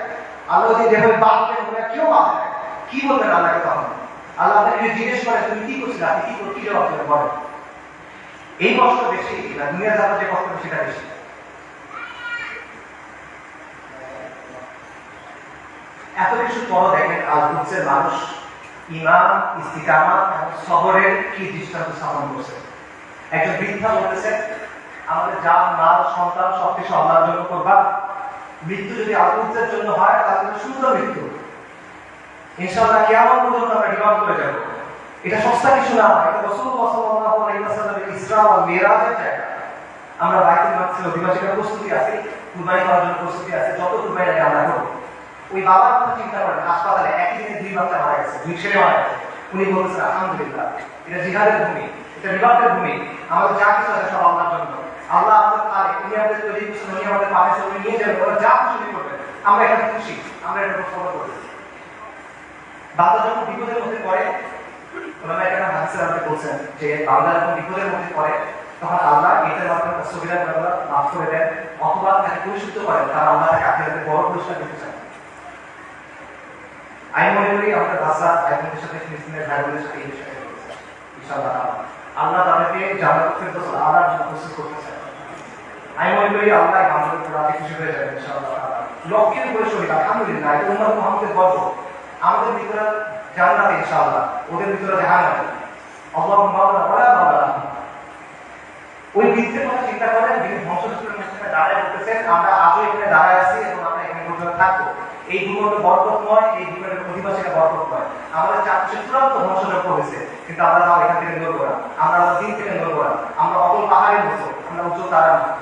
আল্লাহ ওই দিন যেভাবে বাঁধবেন ওরা কেউ বাঁধে না। কি বলবেন আল্লাহকে তখন? আল্লাহ আপনাকে জিজ্ঞেস করে তুমি কি করছিলে, আপনি কি জবাব দেবেন বলেন? এই কষ্ট বেশি না দুনিয়ার যারা যে কষ্ট সেটা বেশি। এত কিছু পর দেখেন আল-কুদসের মানুষ ইমান, ইস্তিকামাত এবং সবরের কি দৃষ্টান্ত স্থাপন করছে। একজন বৃদ্ধা বলতেছেন আমাদের জান, মাল, সন্তান সবকিছু আল্লাহর জন্য করবা, মৃত্যু যদি আল-কুদসের জন্য হয় তাহলে সুন্দর মৃত্যু, ইনশাআল্লাহ কিয়ামত পর্যন্ত আমরা রিবাউন্ড করে যাব। এটা সস্তা কিছু না, এটা রাসূলুল্লাহ সাল্লাল্লাহু আলাইহি ওয়াসাল্লামের ইসরা ওয়াল মিরাজের জায়গা। আমরা বাইতুল মাকসুদের অধিবাসীরা প্রস্তুতি আছে, কুরবানি করার জন্য প্রস্তুতি আছে, যত কুরবানি লাগে আমরা করব। ওই বাবার কথা চিন্তা করেন, হাসপাতালে একই দিনে 2 বাচ্চা মারা গেছে, 2 ছেলে মারা গেছে। উনি বলছেন আলহামদুলিল্লাহ, এটা জিহাদের ভূমি, এটা রিবাউন্ডের ভূমি, আমাদের যা কিছু আছে সব আল্লাহর জন্য। আল্লাহ আমাদের কালে উনি আমাদের তৈরি করছেন, উনি আমাদের পাশে উনি নিয়ে যাবেন, ওরা যা খুশি করবেন, আমরা এটা খুশি, আমরা এটা ফলো করব। বাবা যখন বিপদের মধ্যে পড়ে, ওনারা এটা হাদিসে আমাদের বলছেন যে বাবা যখন বিপদের মধ্যে পড়ে তখন আল্লাহ এটার মাধ্যমে তার সুবিধা মাফ করে দেন, অথবা তাকে পরিশুদ্ধ করেন, কারণ আল্লাহ তাকে আখিরাতে বড় পুরস্কার দিতে চান। আমি মনে করি আমাদের ভাষা ভাইবোনদের সাথে ফিলিস্তিনের ভাইবোনদের সাথে এই বিষয়ে ইনশাআল্লাহ আল্লাহ তাদেরকে জান্নাতুল ফেরদৌস আলার জন্য প্রস্তুত করতে চান। আমি মনে করি আল্লাহ আমাদের পুরাতে খুশি হয়ে যাবেন ইনশাআল্লাহ। লক্ষ্যের উপরে শহীদ, আলহামদুলিল্লাহ, এটা উম্মত মুহাম্মদের গর্ব। আমাদের ভিতরে জান্নাতে ইনশাআল্লাহ, ওদের ভিতরে জাহান্নামে। আল্লাহুম্মা ওয়ালা মাওলা। ওই বৃদ্ধের কথা চিন্তা করেন, যিনি ধ্বংসস্তূপের মধ্যে দাঁড়ায় বলতেছেন আমরা আজও এখানে দাঁড়ায় আছি এবং আমরা এখানে পর্যন্ত থাকবো। এই ভূখণ্ড বরকতময়, এই ভূখণ্ডের অধিবাসীরা বরকতময়। আমাদের চারপাশে চূড়ান্ত ধ্বংসযজ্ঞ হয়েছে, কিন্তু আমরা তাও এখান থেকে নড়বো না, আমরা আমাদের দিন থেকে নড়বো না। আমরা অতল পাহাড়ের মতো, আমরা উচ্চ তারার মতো।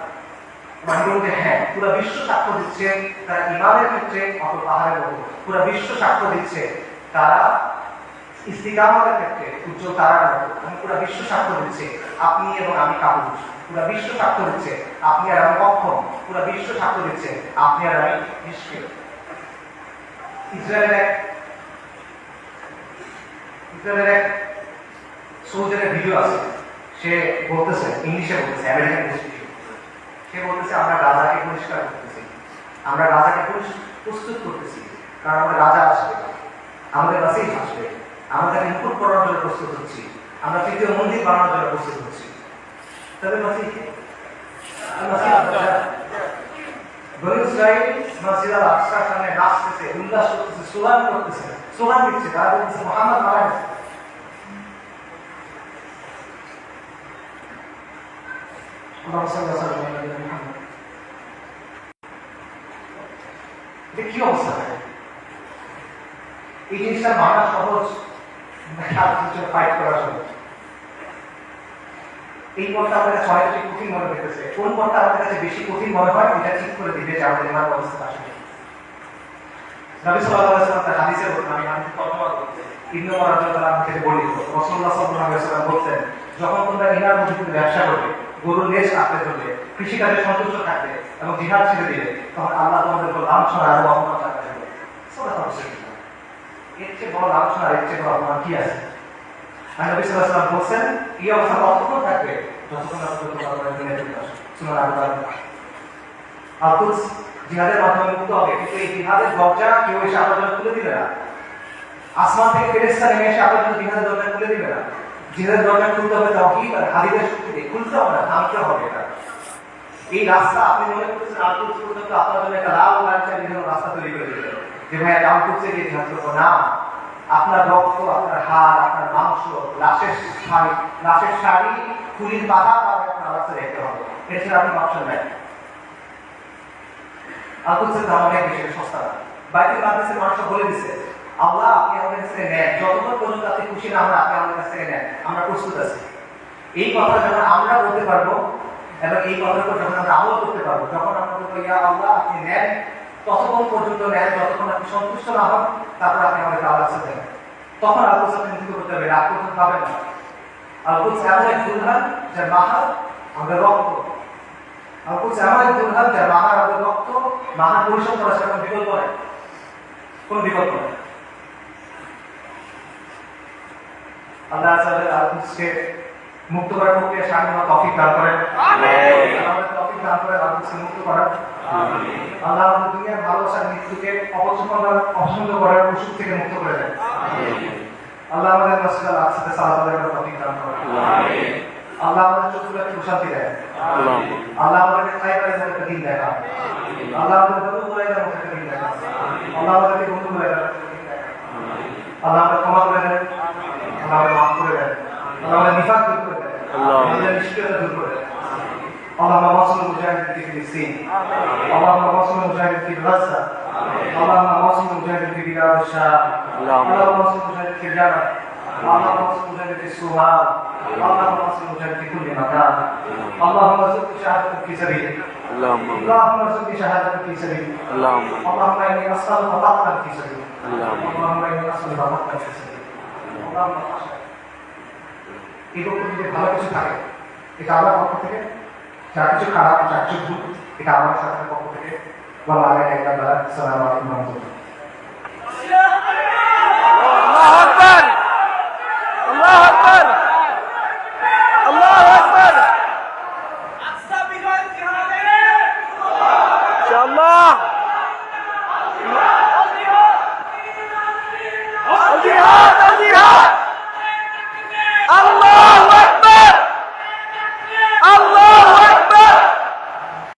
যে হ্যাঁ, পুরো বিশ্ব সাক্ষ্য দিচ্ছে তারা ইমানের ক্ষেত্রে অতল পাহাড়ের মতো, পুরো বিশ্ব সাক্ষ্য দিচ্ছে তারা ইস্তিকামতের ক্ষেত্রে উজ্জ্বল তারার মতো। আমি পুরো বিশ্ব সাক্ষ্য দিচ্ছে আপনি এবং আমি কাপুরুষ, পুরো বিশ্ব সাক্ষ্য দিচ্ছে আপনি আর আমি অক্ষম, পুরো বিশ্ব সাক্ষ্য দিচ্ছে আপনি আর আমি নিষ্ক্রিয়। ইসরায়েলের এক সোলজারের ভিডিও আছে, সে বলতেছে, ইংলিশে বলতেছে, আমেরিকান ভিডিও, সে বলতেছে আমরা গাজাকে পরিষ্কার করতেছি, আমরা গাজাকে প্রস্তুত করতেছি, কারণ আমাদের রাজা আসবে, আমাদের কাছেই আসবে, আমাদের ইনপুট করার জন্য প্রস্তুত হচ্ছি, আমরা তৃতীয় মন্দির বানানোর জন্য প্রস্তুত হচ্ছি। তবে মসজিদ আল আকসার সামনে নাচতেছে, উল্লাস করতেছে, স্লোগান করতেছে, স্লোগান দিচ্ছে, তারা বলতেছে মুহাম্মদ মারা গেছে। কি অবস্থা? এই জিনিসটা মানা সহজ, ফাইট করা সহজ। এই পথটা আমাদের কাছে অনেক বেশি কঠিন মনে হইতেছে। কোন পথটা আমাদের কাছে বেশি কঠিন মনে হয় এটা ঠিক করে দিবে যে আমাদের ইমান অবস্থা আসবে। নবী সাল্লাল্লাহু আলাইহি ওয়াসাল্লাম তার হাদিসে বলেন, আমি হাদিস তর্জমা করতে ইবনে ওমর রাদিয়াল্লাহু আনহু থেকে বর্ণিত, রাসূলুল্লাহ সাল্লাল্লাহু আলাইহি ওয়াসাল্লাম বলেন, যখন তোমরা ইনার মধ্যে ব্যবসা করবে, গরুর লেজ কাটতে ধরবে, কৃষিকাজে সন্তুষ্ট থাকবে এবং জিহাদ ছেড়ে দিবে, তখন আল্লাহ তোমাদের উপর লাঞ্ছনা আর অপমান চাপাবে। সুবহানাল্লাহ। এর চেয়ে বড় আলোচনা, এর চেয়ে বড় অপমান কি আছে? আর নবী সাল্লাল্লাহু আলাইহি ওয়াসাল্লাম বলছেন এই অবস্থা ততক্ষণ থাকবে যতক্ষণ আপনার দুনিয়া থেকে আসে। শুনুন আল-কুদস জিহাদের মাধ্যমে মুক্ত হবে, কিন্তু এই জিহাদের দরজা কেউ এসে আপনার জন্য খুলে দিবে না। আসমান থেকে ফেরেশতা নেমে এসে আপনার জন্য জিহাদের দরজা খুলে দিবে না। জিহাদের দরজা খুলতে হবে তাওহীদ আর হাদিসের শক্তিতে, খুলতে হবে না, থামতে হবে। এটা এই রাস্তা আপনি মনে করছেন আল-কুদস পর্যন্ত আপনার জন্য একটা লাল লাইটের বিভিন্ন রাস্তা তৈরি করে দিবে যে ভাই আল-কুদসে গিয়ে জিহাদ করবো না। আপনার রক্ত, আপনার হাড়, আপনার মাংস, লাশের শাড়ি, ফুলির পাতা আপনার রাস্তা দেখতে হবে। এছাড়া আপনি অপশন নেই। আল-কুদসের দাম অনেক বেশি, সস্তা না। বাইতুল মাকদিসের মানুষ বলে দিছে আল্লাহ আপনি আমাদের কাছ থেকে নেন, যতক্ষণ পর্যন্ত আপনি খুশি না হন আপনি আমাদের কাছ থেকে নেন, আমরা প্রস্তুত আছি। এই কথা যখন আমরা বলতে পারবো এবং এই কথার উপর যখন আমরা আমল করতে পারবো, যখন আমরা বলবো ইয়া আল্লাহ আপনি নেন, ততক্ষণ পর্যন্ত নেন যতক্ষণ আপনি সন্তুষ্ট না হন, তারপর আপনি আমাদেরকে আল্লাহ কাছে দেন। তখন আল-কুদস আপনি মুক্ত করতে হবে, রাগ পর্যন্ত পাবেন না। আল-কুদস এমন এক দুলহান যার মাহার আমাদের রক্ত। আল-কুদস এমন এক দুলহান যার মাহার আমাদের রক্ত। মাহার পরিশ্রম করা সেটা কোনো বিকল্প নেই, কোন বিকল্প নেই। আল্লাহ আল-কুদসকে মুক্ত করার প্রক্রিয়া সামনে তৌফিক দান করেন। আমাদের তৌফিক দান করেন আল-কুদসকে মুক্ত করার। আল্লাহ আমাদের দুনিয়ার ভালোবাসার মৃত্যুকে অপছন্দ করার ওষুধ থেকে মুক্ত করে দেন। আল্লাহ আমাদের মসজিদ আল-আকসাতে সালাত আদায় করার তৌফিক দান করেন। আল্লাহ আমাদের চতুর্দিকে প্রশান্তি দেন। আল্লাহ আমাদেরকে খায়বারের মতো একটা দিন দেখান। আল্লাহ আমাদের বন্ধু মুরাইদের মতো একটা দিন দেখান। আল্লাহ আমাদেরকে বন্ধু মুরাইদের মতো দিন দেখান। আল্লাহ আমাদের ক্ষমা করে দেন। আল্লাহ আমাদের মাফ করে দেন। আল্লাহ আমাদের নিফাক দূর করে দেন। আমাদের নিষ্ক্রিয়তা দূর করে দেন। اللهم وصل المجاهد في فلسطين، اللهم وصل المجاهد في غزة، اللهم وصل المجاهد في بلاد الشام، اللهم وصل المجاهد في اليمن، اللهم وصل المجاهد في الصومال، اللهم وصل المجاهد في كل مكان. اللهم ارزق شهادة في سبيلك، اللهم ارزق شهادة في سبيلك، اللهم اني اسالك قتلا في سبيلك، اللهم اني اسالك قتلا في سبيلك. اللهم خشيت এরকম যদি ভালো কিছু থাকে এটা আল্লাহর পক্ষ থেকে, যা কিছু খারাপ, যা কিছু ভুল এটা আমার সাথে পক্ষ থেকে বলা আগে একটা আসসালামু আলাইকুম ওয়া রাহমাতুল্লাহ।